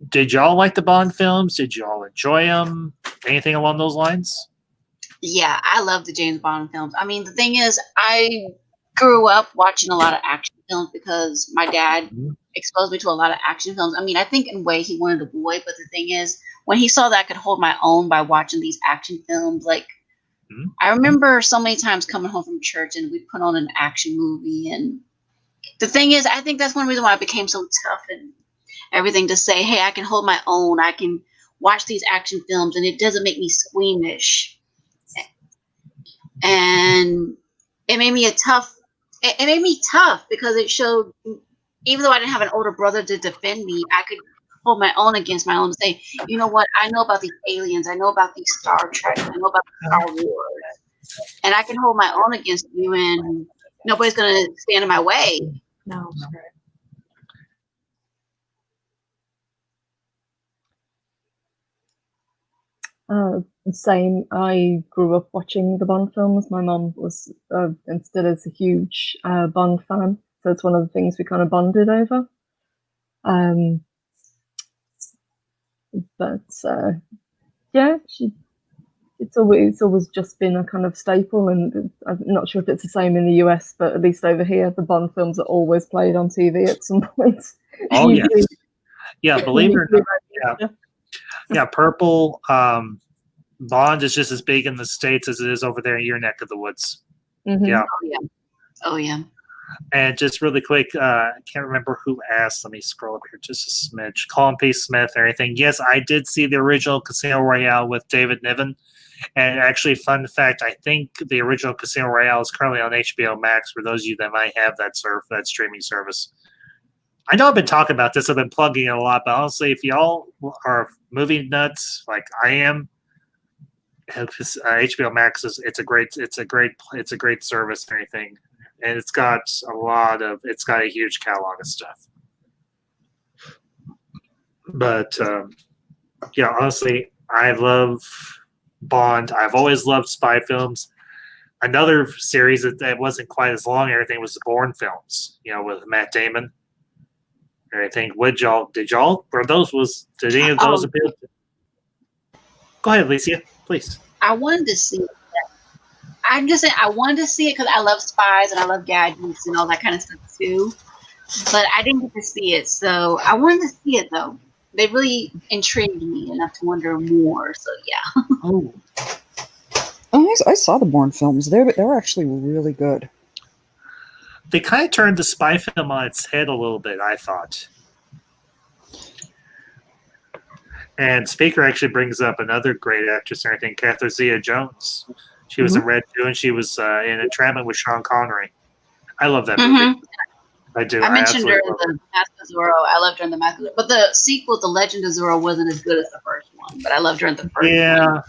did y'all like the Bond films? Did y'all enjoy them? Anything along those lines? Yeah, I love the James Bond films. I mean, the thing is, I grew up watching a lot of action films because my dad exposed me to a lot of action films. I mean, I think in a way he wanted a boy, but the thing is, when he saw that I could hold my own by watching these action films, like I remember so many times coming home from church and we'd put on an action movie. And the thing is, I think that's one reason why I became so tough and everything, to say, hey, I can hold my own. I can watch these action films and it doesn't make me squeamish. And it made me tough because it showed, even though I didn't have an older brother to defend me, I could hold my own against my own and say, you know what, I know about these aliens, I know about these Star Trek, I know about Star Wars, and I can hold my own against you and nobody's going to stand in my way. No. Same. I grew up watching the Bond films. My mom was and still is a huge Bond fan, so it's one of the things we kind of bonded over. But yeah, it's always just been a kind of staple, and I'm not sure if it's the same in the US, but at least over here, the Bond films are always played on TV at some point. Oh yes, yeah. Believe it or not, yeah. Purple Bond is just as big in the States as it is over there in your neck of the woods. Mm-hmm. Yeah. Oh yeah. And just really quick, I can't remember who asked. Let me scroll up here just a smidge. Colin P. Smith or anything. Yes, I did see the original Casino Royale with David Niven. And actually, fun fact, I think the original Casino Royale is currently on HBO Max for those of you that might have that streaming service. I know I've been talking about this, I've been plugging it a lot, but honestly, if y'all are movie nuts like I am, HBO Max it's a great service and everything, and it's got a huge catalog of stuff. But yeah, honestly, I love Bond. I've always loved spy films. Another series that wasn't quite as long, everything was the Bourne films, with Matt Damon. And I think did any of those appeal? Go ahead, Alicia, please. I wanted to see it. I'm just saying I wanted to see it because I love spies and I love gadgets and all that kind of stuff too. But I didn't get to see it, so I wanted to see it though. They really intrigued me enough to wonder more. So yeah. Oh, I saw the Bourne films. They were actually really good. They kind of turned the spy film on its head a little bit, I thought. And Speaker actually brings up another great actress and everything, Catherine Zeta-Jones. She was in Red 2, and she was in Entrapment with Sean Connery. I love that movie. I do. I mentioned her in the Mask of Zorro. I loved her in the Mask of Zorro. But the sequel, The Legend of Zorro, wasn't as good as the first one. But I loved her in the first one.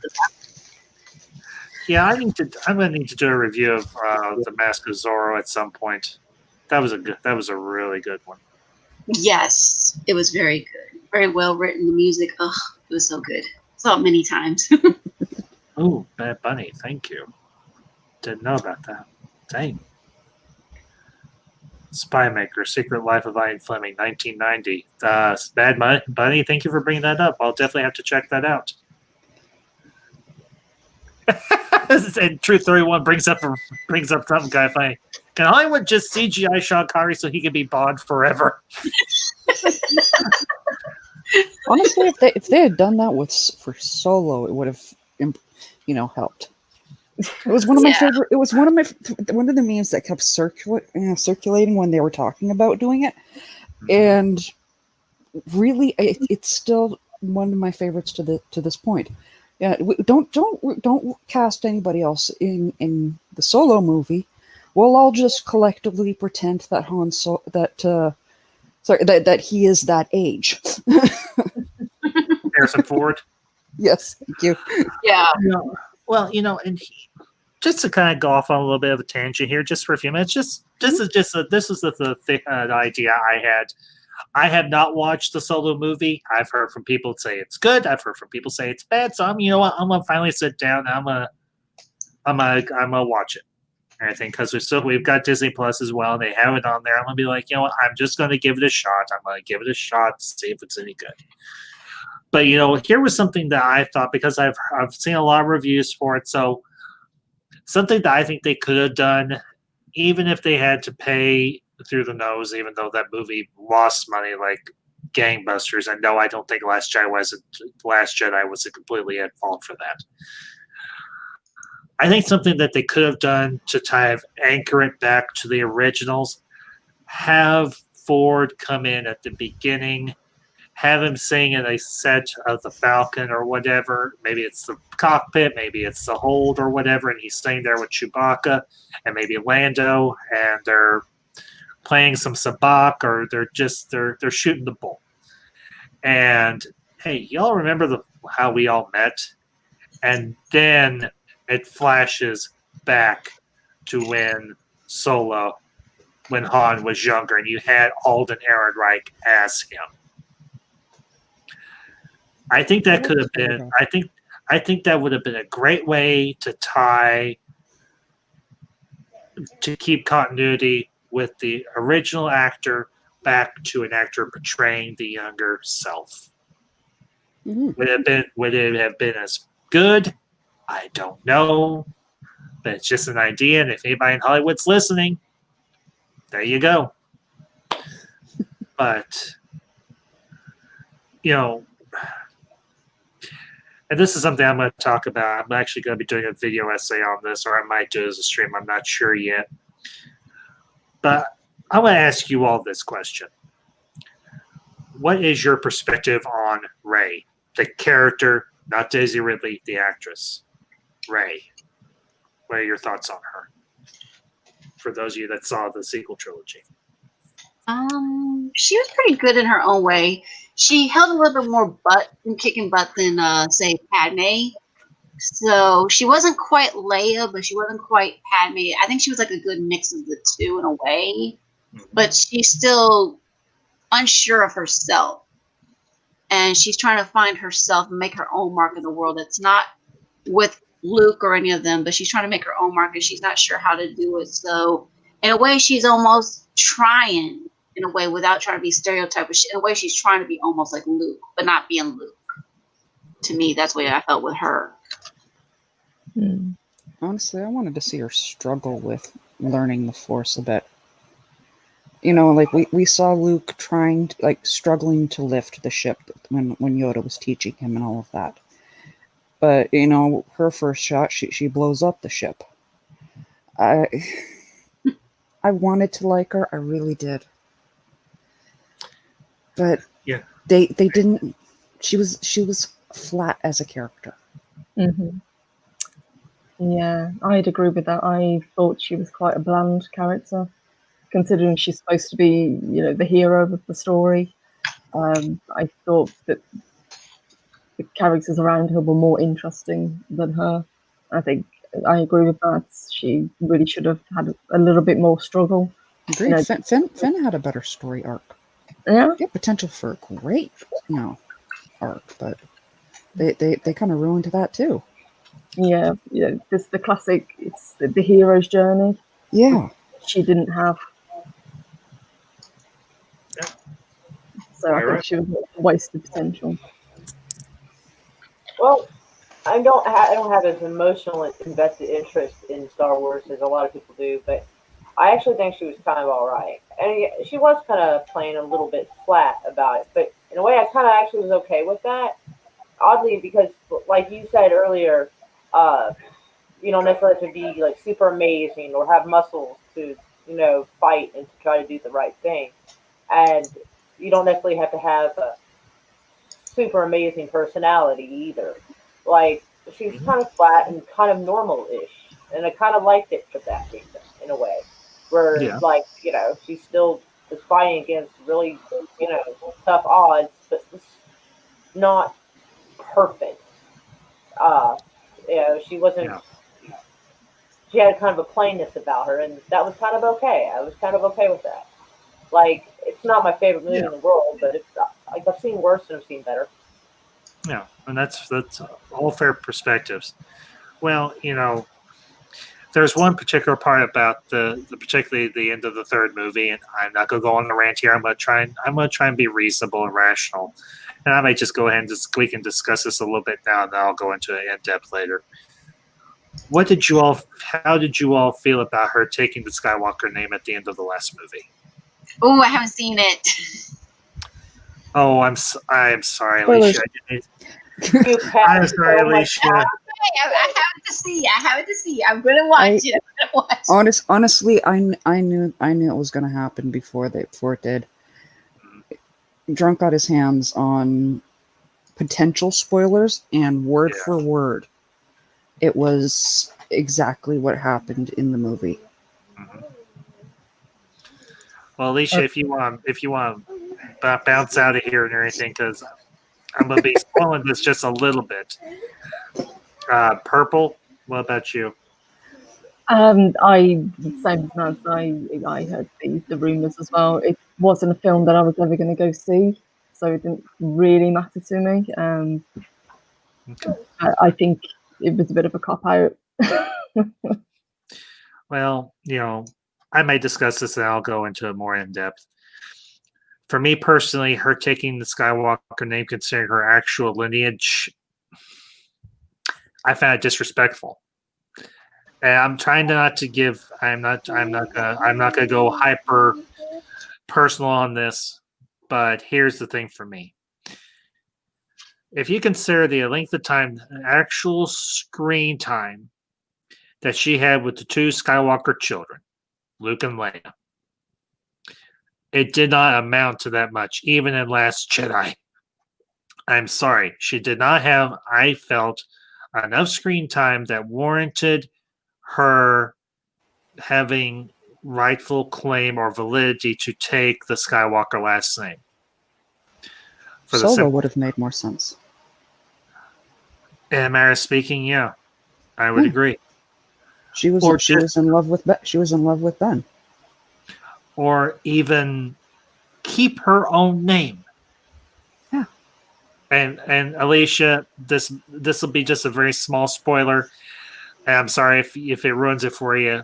Yeah, I'm gonna need to do a review of the Mask of Zorro at some point. That was a really good one. Yes, it was very good. Very well written. The music, it was so good. Saw it many times. Oh, Bad Bunny, thank you. Didn't know about that. Dang. Spy Maker, Secret Life of Ian Fleming, 1990. Bad Bunny, thank you for bringing that up. I'll definitely have to check that out. And Truth 31 brings up something kind of funny. Can Hollywood just CGI Sean Connery so he can be Bond forever? Honestly, if they had done that for Solo, it would have, helped. It was one of my favorite. It was one of the memes that kept circulating when they were talking about doing it, and really, it's still one of my favorites to this point. Yeah, don't cast anybody else in the Solo movie. We'll all just collectively pretend that that he is that age. Harrison Ford. Yes, thank you. Yeah. Well, and just to kind of go off on a little bit of a tangent here, just for a few minutes. This is the idea I had. I have not watched the Solo movie. I've heard from people say it's good. I've heard from people say it's bad. So I'm gonna finally sit down. And I'm gonna watch it. And I think because we've got Disney Plus as well. And they have it on there. I'm gonna be like, I'm just gonna give it a shot. I'm gonna give it a shot to see if it's any good. But here was something that I thought, because I've seen a lot of reviews for it. So something that I think they could have done, even if they had to pay through the nose, even though that movie lost money like gangbusters. And no, I don't think Last Jedi was completely at fault for that. I think something that they could have done to kind of anchor it back to the originals, have Ford come in at the beginning, have him sing in a set of the Falcon or whatever. Maybe it's the cockpit, maybe it's the hold or whatever, and he's staying there with Chewbacca and maybe Lando, and they're playing some sabacc, or they're shooting the bull. And hey, y'all remember how we all met? And then it flashes back to when Han was younger, and you had Alden Ehrenreich as him. I think that could have been. I think that would have been a great way to keep continuity with the original actor back to an actor portraying the younger self. Mm-hmm. Would it have been as good? I don't know, but it's just an idea. And if anybody in Hollywood's listening, there you go. But and this is something I'm going to talk about. I'm actually going to be doing a video essay on this, or I might do it as a stream. I'm not sure yet. But I want to ask you all this question. What is your perspective on Rey, the character, not Daisy Ridley, the actress? Rey. What are your thoughts on her? For those of you that saw the sequel trilogy. She was pretty good in her own way. She held a little bit more butt and kicking butt than say Padme. So she wasn't quite Leia, but she wasn't quite Padme. I think she was like a good mix of the two in a way. But she's still unsure of herself. And she's trying to find herself and make her own mark in the world. It's not with Luke or any of them, but she's trying to make her own mark and she's not sure how to do it. So in a way, she's almost trying in a way without trying to be stereotypical. In a way, she's trying to be almost like Luke, but not being Luke. To me, that's the way I felt with her. Honestly, I wanted to see her struggle with learning the Force a bit. You know, like we saw Luke struggling to lift the ship when Yoda was teaching him and all of that. But, you know, her first shot, she blows up the ship. I wanted to like her, I really did. But yeah, they didn't. She was flat as a character. Mm-hmm. Yeah, I'd agree with that. I thought she was quite a bland character, considering she's supposed to be, you know, the hero of the story. I thought that the characters around her were more interesting than her. I think I agree with that. She really should have had a little bit more struggle. Agreed. You know, Finn had a better story arc. Yeah. He had potential for a great, arc, but they kind of ruined that too. Yeah, there's the classic. It's the hero's journey. Yeah, she didn't have. Yeah. So I think she was a wasted potential. Well, I don't have as emotional invested interest in Star Wars as a lot of people do, but I actually think she was kind of all right. And she was kind of playing a little bit flat about it, but in a way, I kind of actually was okay with that. Oddly, because like you said earlier, you don't necessarily have to be like super amazing or have muscles to fight and to try to do the right thing, and you don't necessarily have to have a super amazing personality either. Like she's kind of flat and kind of normal-ish, and I kind of liked it for that reason in a way. Where she still is fighting against really tough odds, but it's not perfect. She wasn't. Yeah. She had kind of a plainness about her, and that was kind of okay. I was kind of okay with that. Like, it's not my favorite movie in the world, but it's like I've seen worse and I've seen better. Yeah, and that's all fair perspectives. Well, there's one particular part about particularly the end of the third movie, and I'm not going to go on the rant here. I'm going to try and be reasonable and rational, and I might just go ahead and we can discuss this a little bit now, and then I'll go into it in depth later. How did you all feel about her taking the Skywalker name at the end of the last movie? Oh, I haven't seen it. Oh, I'm sorry, Alicia. I'm sorry, Alicia. I have it to see. I'm gonna watch it. Honestly, I knew it was gonna happen before it did. Drunk got his hands on potential spoilers, and word for word, it was exactly what happened in the movie. Mm-hmm. Well, Alicia, if you want to bounce out of here and everything, because I'm going to be spoiling this just a little bit. Purple, what about you? Same as I heard the rumors as well. It wasn't a film that I was ever going to go see, so it didn't really matter to me. Okay. I think it was a bit of a cop out. Well, I may discuss this and I'll go into it more in depth. For me personally, her taking the Skywalker name, considering her actual lineage, I found it disrespectful. And I'm trying not to give. I'm not gonna go hyper personal on this, but here's the thing for me. If you consider the length of time, actual screen time that she had with the two Skywalker children, Luke and Leia, it did not amount to that much, even in Last Jedi. I'm sorry. She did not have, I felt, enough screen time that warranted her having rightful claim or validity to take the Skywalker last name. Solo would have made more sense. In a matter of speaking, yeah, I would agree. She was in love with Ben. Or even keep her own name. Yeah. And Alicia, this will be just a very small spoiler. And I'm sorry if it ruins it for you.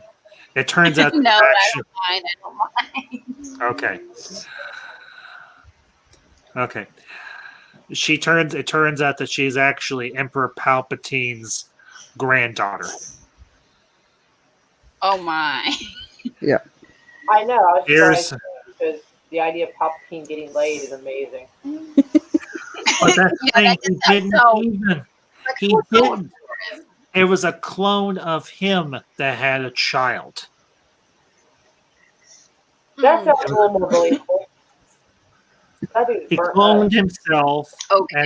It turns out no, I don't mind. Okay. Okay. It turns out that she's actually Emperor Palpatine's granddaughter. Oh my. Yeah. I know. I was surprised because the idea of Palpatine getting laid is amazing. But that's the thing. He didn't. It was a clone of him that had a child. That sounds a little more believable. He cloned himself. Okay.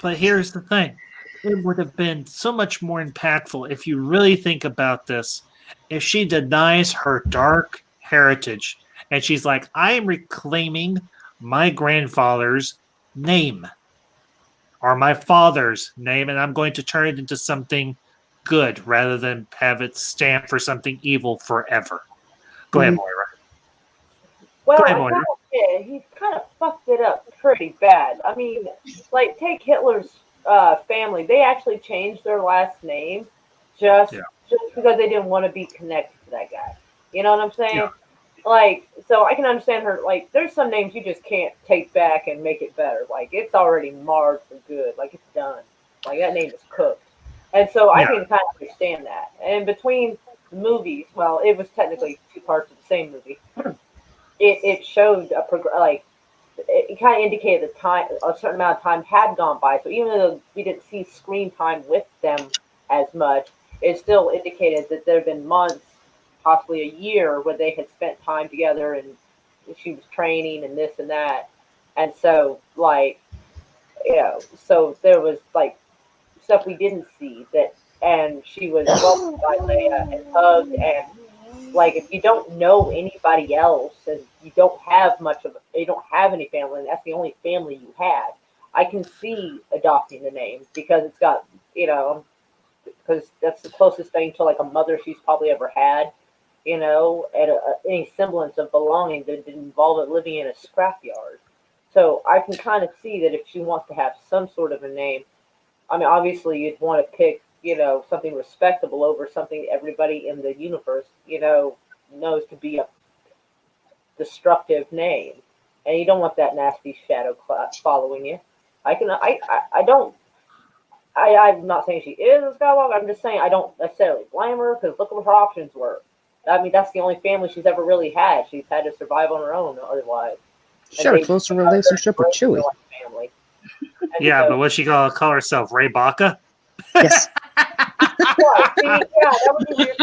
But here's the thing. It would have been so much more impactful if you really think about this. If she denies her dark heritage and she's like, I am reclaiming my grandfather's name or my father's name, and I'm going to turn it into something good rather than have it stand for something evil forever. Go ahead, Moira. Well, I gotta say, he kind of fucked it up pretty bad. I mean, like, take Hitler's family. They actually changed their last name just because they didn't want to be connected to that guy. You know what I'm saying? Yeah. Like, so I can understand her. Like, there's some names you just can't take back and make it better. Like, it's already marred for good. Like, it's done. Like, that name is cooked. And so I can kind of understand that. And between the movies, well, it was technically two parts of the same movie. It showed it kind of indicated the time, a certain amount of time had gone by. So even though we didn't see screen time with them as much, it still indicated that there had been months, possibly a year, where they had spent time together and she was training and this and that. And so, like, you know, so there was like stuff we didn't see that, and she was welcomed by Leia and hugged. And like, if you don't know anybody else and you don't have any family, and that's the only family you have, I can see adopting the name because it's got, you know, because that's the closest thing to like a mother she's probably ever had, you know, and any semblance of belonging that didn't involve it living in a scrapyard. So I can kind of see that if she wants to have some sort of a name, I mean, obviously you'd want to pick, you know, something respectable over something everybody in the universe, you know, knows to be a destructive name. And you don't want that nasty shadow class following you. I'm not saying she is a Skywalker. I'm just saying I don't necessarily blame her because look what her options were. I mean, that's the only family she's ever really had. She's had to survive on her own otherwise. She had a closer relationship with Chewie. Yeah, but what's she gonna call herself? Ray Baca? Yes. Yeah, that would be weird.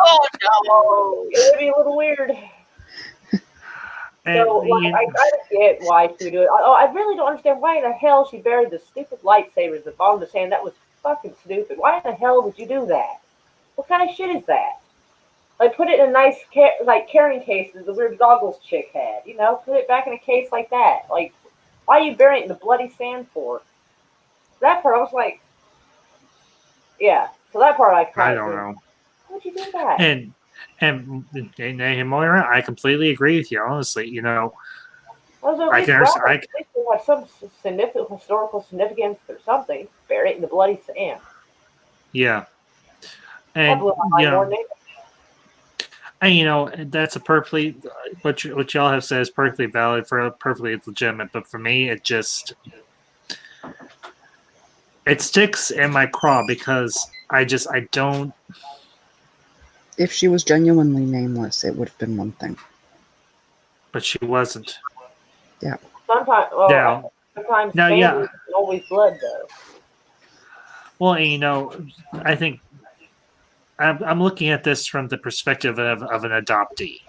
Oh no, it would be a little weird. So like, I kind of get why she would do it. Oh, I really don't understand why in the hell she buried the stupid lightsabers at the bottom of the sand. That was fucking stupid. Why in the hell would you do that? What kind of shit is that? Like, put it in a nice carrying case that the weird goggles chick had. You know, put it back in a case like that. Like, why are you burying it in the bloody sand for? That part, I was like, yeah. So that part, I don't know. Why would you do that? And Moira, I completely agree with you. Honestly, you know, I can understand. Have some significant historical significance or something. Bury it in the bloody sand. Yeah. And you know, that's a perfectly what y'all have said is perfectly valid, perfectly legitimate. But for me, it sticks in my craw because I don't. If she was genuinely nameless, it would have been one thing. But she wasn't. Yeah. Sometimes family is always blood, though. Well, and, you know, I think I'm looking at this from the perspective of an adoptee.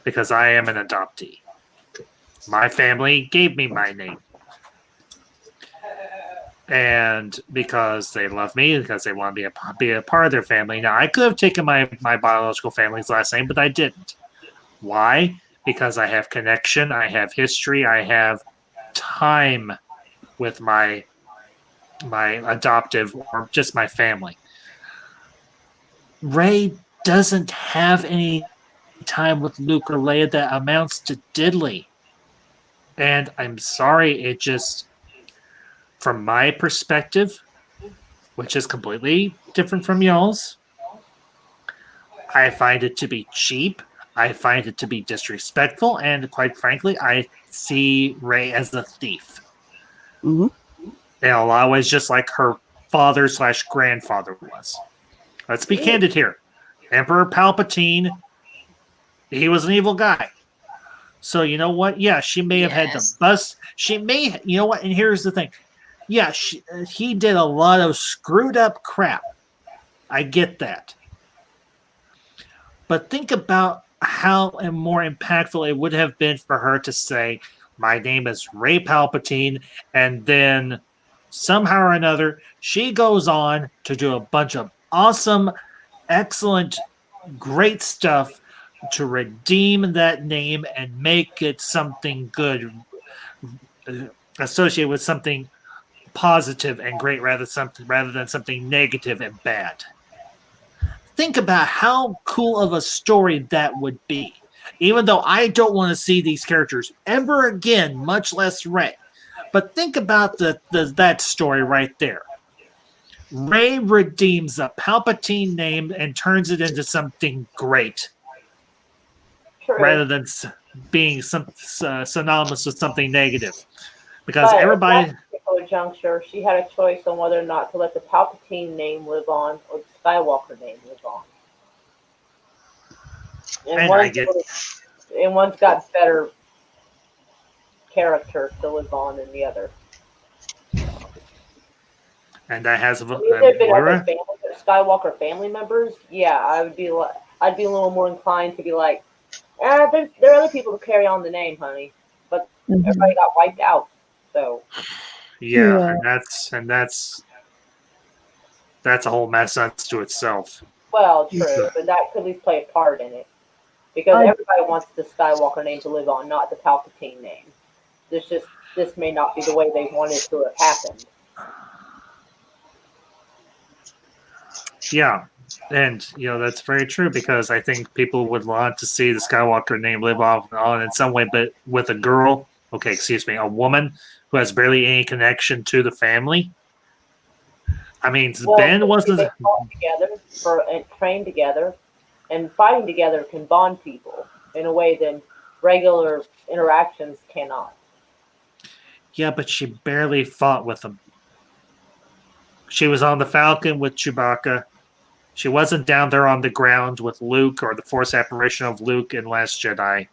because I am an adoptee. My family gave me my name. And because they love me, because they want to be a part of their family. Now, I could have taken my biological family's last name, but I didn't. Why? Because I have connection, I have history, I have time with my adoptive or just my family. Ray doesn't have any time with Luke or Leia that amounts to diddly. And I'm sorry, it just, from my perspective, which is completely different from y'all's, I find it to be cheap. I find it to be disrespectful. And quite frankly, I see Ray as a thief. Mm-hmm. In a lot of ways, just like her father/grandfather was. Let's be candid here. Emperor Palpatine, he was an evil guy. So you know what? Yeah, she may have had the bust. She may, you know what? And here's the thing. Yeah, he did a lot of screwed up crap. I get that. But think about how more impactful it would have been for her to say, my name is Ray Palpatine, and then somehow or another, she goes on to do a bunch of awesome, excellent, great stuff to redeem that name and make it something good, associated with something positive and great rather than something negative and bad. Think about how cool of a story that would be. Even though I don't want to see these characters ever again, much less Ray. But think about that story right there. Ray redeems a Palpatine name and turns it into something great. True. Rather than being synonymous with something negative. Because But everybody... at that particular juncture, she had a choice on whether or not to let the Palpatine name live on or the Skywalker name live on. And one's got better character to live on than the other. And that has If there had been other Skywalker family members, yeah, I'd be a little more inclined to be like, there are other people who carry on the name, honey, but everybody got wiped out. So yeah. and that's a whole mess unto itself. Well, true, but that could at least play a part in it. Because everybody wants the Skywalker name to live on, not the Palpatine name. This may not be the way they wanted to have happened. Yeah, and that's very true because I think people would want to see the Skywalker name live on in some way, but with a girl, a woman who has barely any connection to the family. I mean, Ben wasn't. They fought together and trained together. And fighting together can bond people in a way that regular interactions cannot. Yeah, but she barely fought with them. She was on the Falcon with Chewbacca. She wasn't down there on the ground with Luke or the Force apparition of Luke in Last Jedi.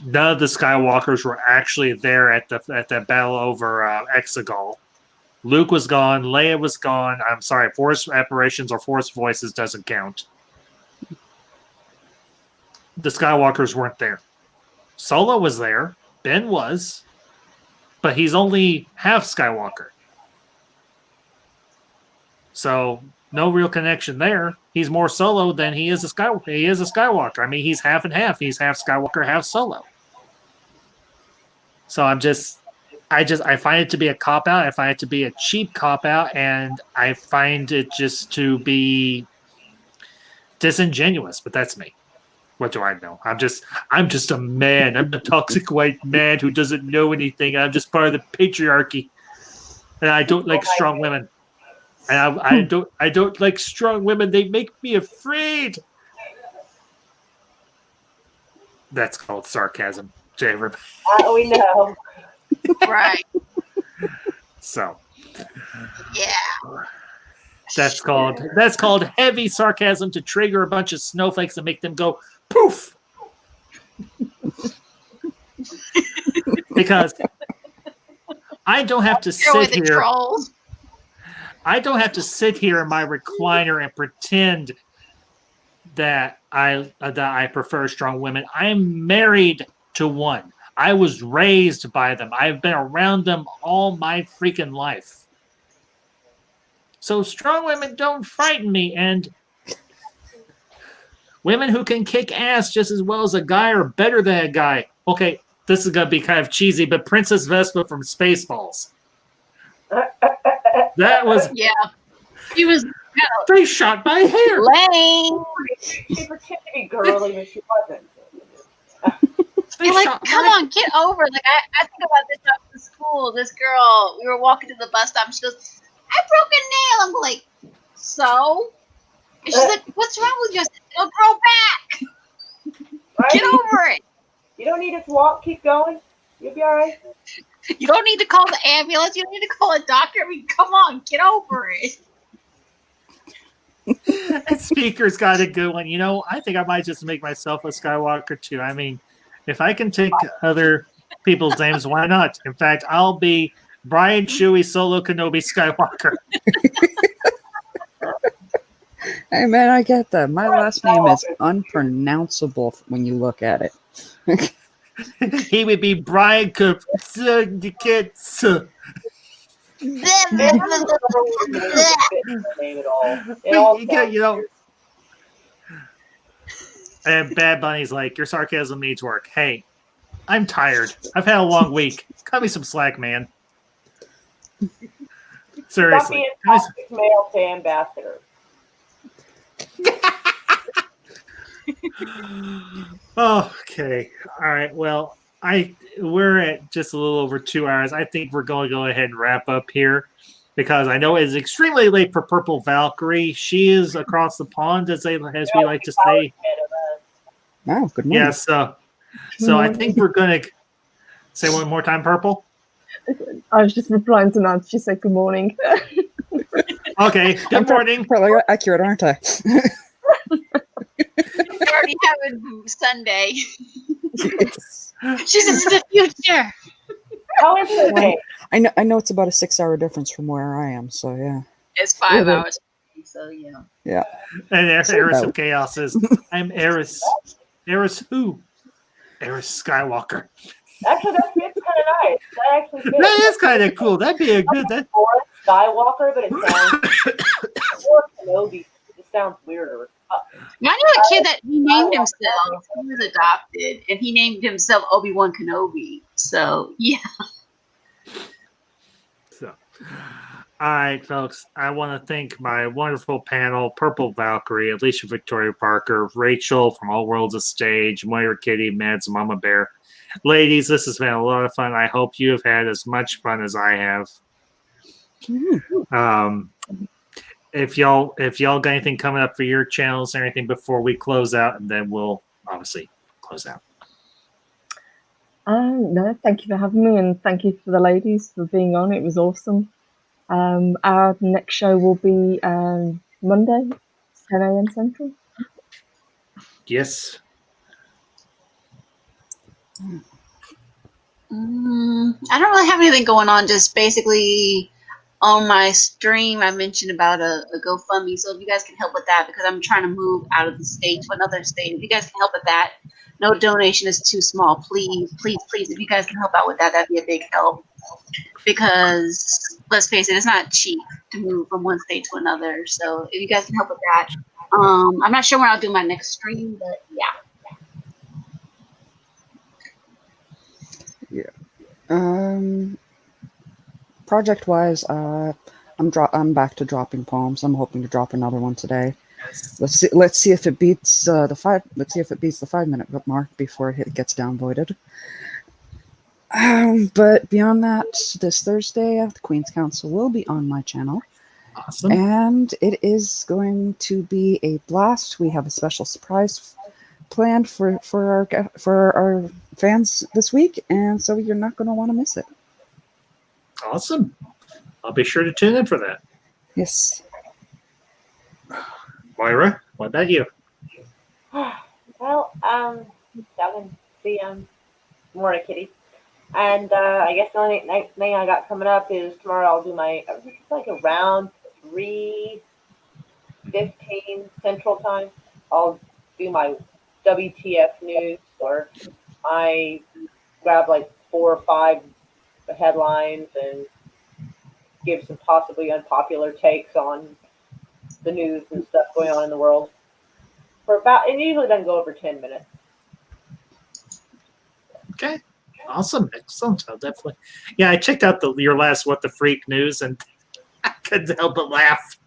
None of the Skywalkers were actually there at that battle over Exegol. Luke was gone. Leia was gone. I'm sorry, Force apparitions or Force voices doesn't count. The Skywalkers weren't there. Solo was there. Ben was. But he's only half Skywalker. So, no real connection there. He's more Solo than he is a Skywalker. I mean, he's half and half. He's half Skywalker, half Solo. So I find it to be a cop-out. I find it to be a cheap cop-out. And I find it just to be disingenuous. But that's me. What do I know? I'm just a man. I'm a toxic white man who doesn't know anything. I'm just part of the patriarchy, and I don't like strong women. And I don't like strong women. They make me afraid. That's called sarcasm, to everybody. We know, Right. So, Yeah. that's called heavy sarcasm to trigger a bunch of snowflakes and make them go poof. Because I don't have to sit here. Trolls. I don't have to sit here in my recliner and pretend that I prefer strong women. I am married to one. I was raised by them. I've been around them all my freaking life. So strong women don't frighten me, and women who can kick ass just as well as a guy or better than a guy. Okay, this is gonna be kind of cheesy, but Princess Vespa from Spaceballs. That was Yeah. She was they shot my hair. lame. She pretended to be girly, but she wasn't. They And like, shot come my- on, get over it. Like I think about this after school. This girl, we were walking to the bus stop, and she goes, "I broke a nail." I'm like, "So?" And she's like, "What's wrong with you?" I said, "It'll grow back. Right? Get over it. You don't need to walk. Keep going. You'll be all right. You don't need to call the ambulance. You don't need to call a doctor. I mean, come on, get over it." That speaker's got a good one. You know, I think I might just make myself a Skywalker too. I mean, if I can take other people's names, why not? In fact, I'll be Brian Chewie Solo Kenobi Skywalker. Hey man, I get that. My last name is unpronounceable when you look at it. He would be Brian Name at all. It all you know. And Bad Bunny's like, your sarcasm needs work. Hey, I'm tired. I've had a long week. Cut me some slack, man. Stop Seriously. being toxic male to ambassador. Okay. All right. Well, we're at just a little over 2 hours. I think we're going to go ahead and wrap up here because I know it's extremely late for Purple Valkyrie. She is across the pond, as we like to say. Wow, good morning. Yes. So I think we're going to say one more time, Purple. I was just replying to Nance. She said good morning. Okay. Good morning. Probably accurate, aren't I? We're already having Sunday. Yes. She says, "It's the future." How is it? Well, I know it's about a 6-hour difference from where I am, so yeah. It's 5 Yeah. hours. So yeah. Yeah. And Eris about. of Chaos says, I'm Eris. Eris who? Eris Skywalker. Actually, that fits kind of nice. That actually fits. That is kind of cool. That'd be a good. Forrest Skywalker, but it sounds or Kenobi. It sounds weirder. I knew a kid that he named himself. He was adopted, and he named himself Obi-Wan Kenobi. So yeah. So, all right, folks. I want to thank my wonderful panel: Purple Valkyrie, Alicia Victoria Parker, Rachel from All Worlds of Stage, Moira Kitty, Mads Mama Bear. Ladies, this has been a lot of fun. I hope you have had as much fun as I have. If y'all got anything coming up for your channels or anything before we close out, and then we'll obviously close out. No, thank you for having me, and thank you for the ladies for being on. It was awesome. Our next show will be Monday, 10 a.m. Central. Yes. I don't really have anything going on. Just basically on my stream, I mentioned about a GoFundMe. So if you guys can help with that, because I'm trying to move out of the state to another state. If you guys can help with that, no donation is too small. Please, please, please. If you guys can help out with that, that'd be a big help. Because let's face it, it's not cheap to move from one state to another. So if you guys can help with that, I'm not sure when I'll do my next stream, but yeah. Project wise, I'm back to dropping poems. I'm hoping to drop another one today. Let's see if it beats the 5. Let's see if it beats the 5-minute mark before it gets downvoted. But beyond that, this Thursday, the Queen's Council will be on my channel. Awesome. And it is going to be a blast. We have a special surprise planned for our fans this week, and so you're not going to want to miss it. Awesome. I'll be sure to tune in for that. Yes. Moira, what about you? Well, 7 p.m. Morning, Kitty. And I guess the only thing I got coming up is tomorrow I'll do my like around 3:15 Central Time. I'll do my WTF news, or I grab like 4 or 5 headlines and give some possibly unpopular takes on the news and stuff going on in the world. For about, it usually doesn't go over 10 minutes. Okay. Awesome. Excellent. I'll definitely. Yeah, I checked out your last What the Freak news and I couldn't help but laugh.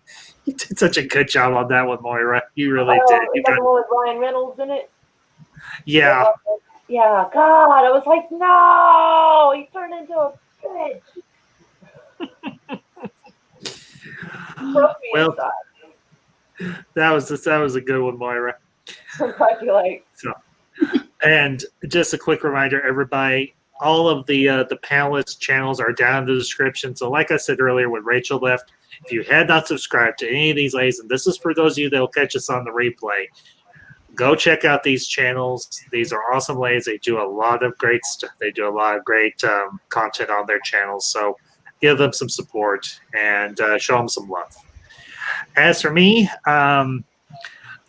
You did such a good job on that one, Moira. You really did. You Is that got, the one with Ryan Reynolds in it? yeah. Yeah, God, I was like, no, he turned into a bitch. Broke me Well, inside. that was a good one, Moira. Congratulate. So, and just a quick reminder, everybody, all of the panelists' channels are down in the description. So, like I said earlier, when Rachel left, if you had not subscribed to any of these ladies, and this is for those of you that will catch us on the replay, go check out these channels. These are awesome ladies. They do a lot of great stuff. They do a lot of great content on their channels. So, give them some support and show them some love. As for me,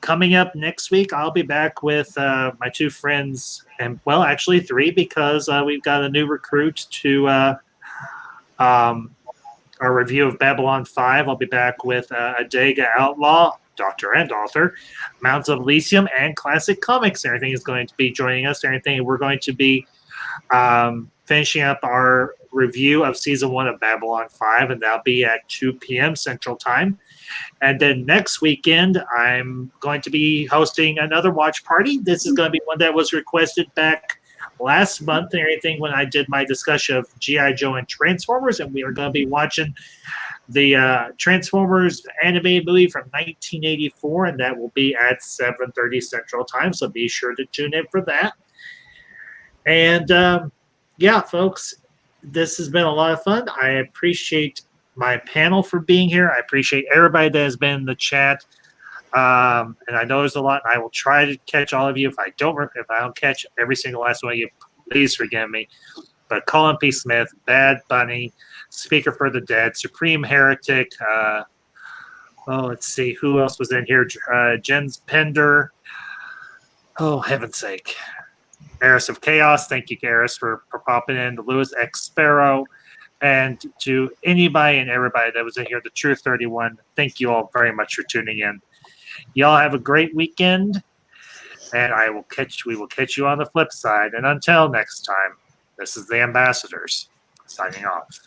coming up next week, I'll be back with my 2 friends, and well, actually 3, because we've got a new recruit to our review of Babylon 5. I'll be back with Adega Outlaw, doctor and author, Mounts of Elysium, and Classic Comics. Everything is going to be joining us. Everything we're going to be finishing up our review of season 1 of Babylon 5, and that'll be at 2 p.m. Central Time. And then next weekend, I'm going to be hosting another watch party. This is going to be one that was requested back last month and everything when I did my discussion of G.I. Joe and Transformers, and we are going to be watching the Transformers animated movie from 1984, and that will be at 7:30 Central Time, so be sure to tune in for that. And yeah, folks, this has been a lot of fun. I appreciate my panel for being here. I appreciate everybody that has been in the chat. And I know there's a lot. And I will try to catch all of you. If I don't catch every single last one of you, please forgive me. But Colin P. Smith, Bad Bunny, Speaker for the Dead, Supreme Heretic. Let's see who else was in here. Jens Pender. Oh, heaven's sake. Eris of Chaos. Thank you, Eris, for popping in. Lewis X Sparrow. And to anybody and everybody that was in here, the Truth 31, thank you all very much for tuning in. Y'all have a great weekend, and we will catch you on the flip side. And until next time, this is the Ambassadors signing off.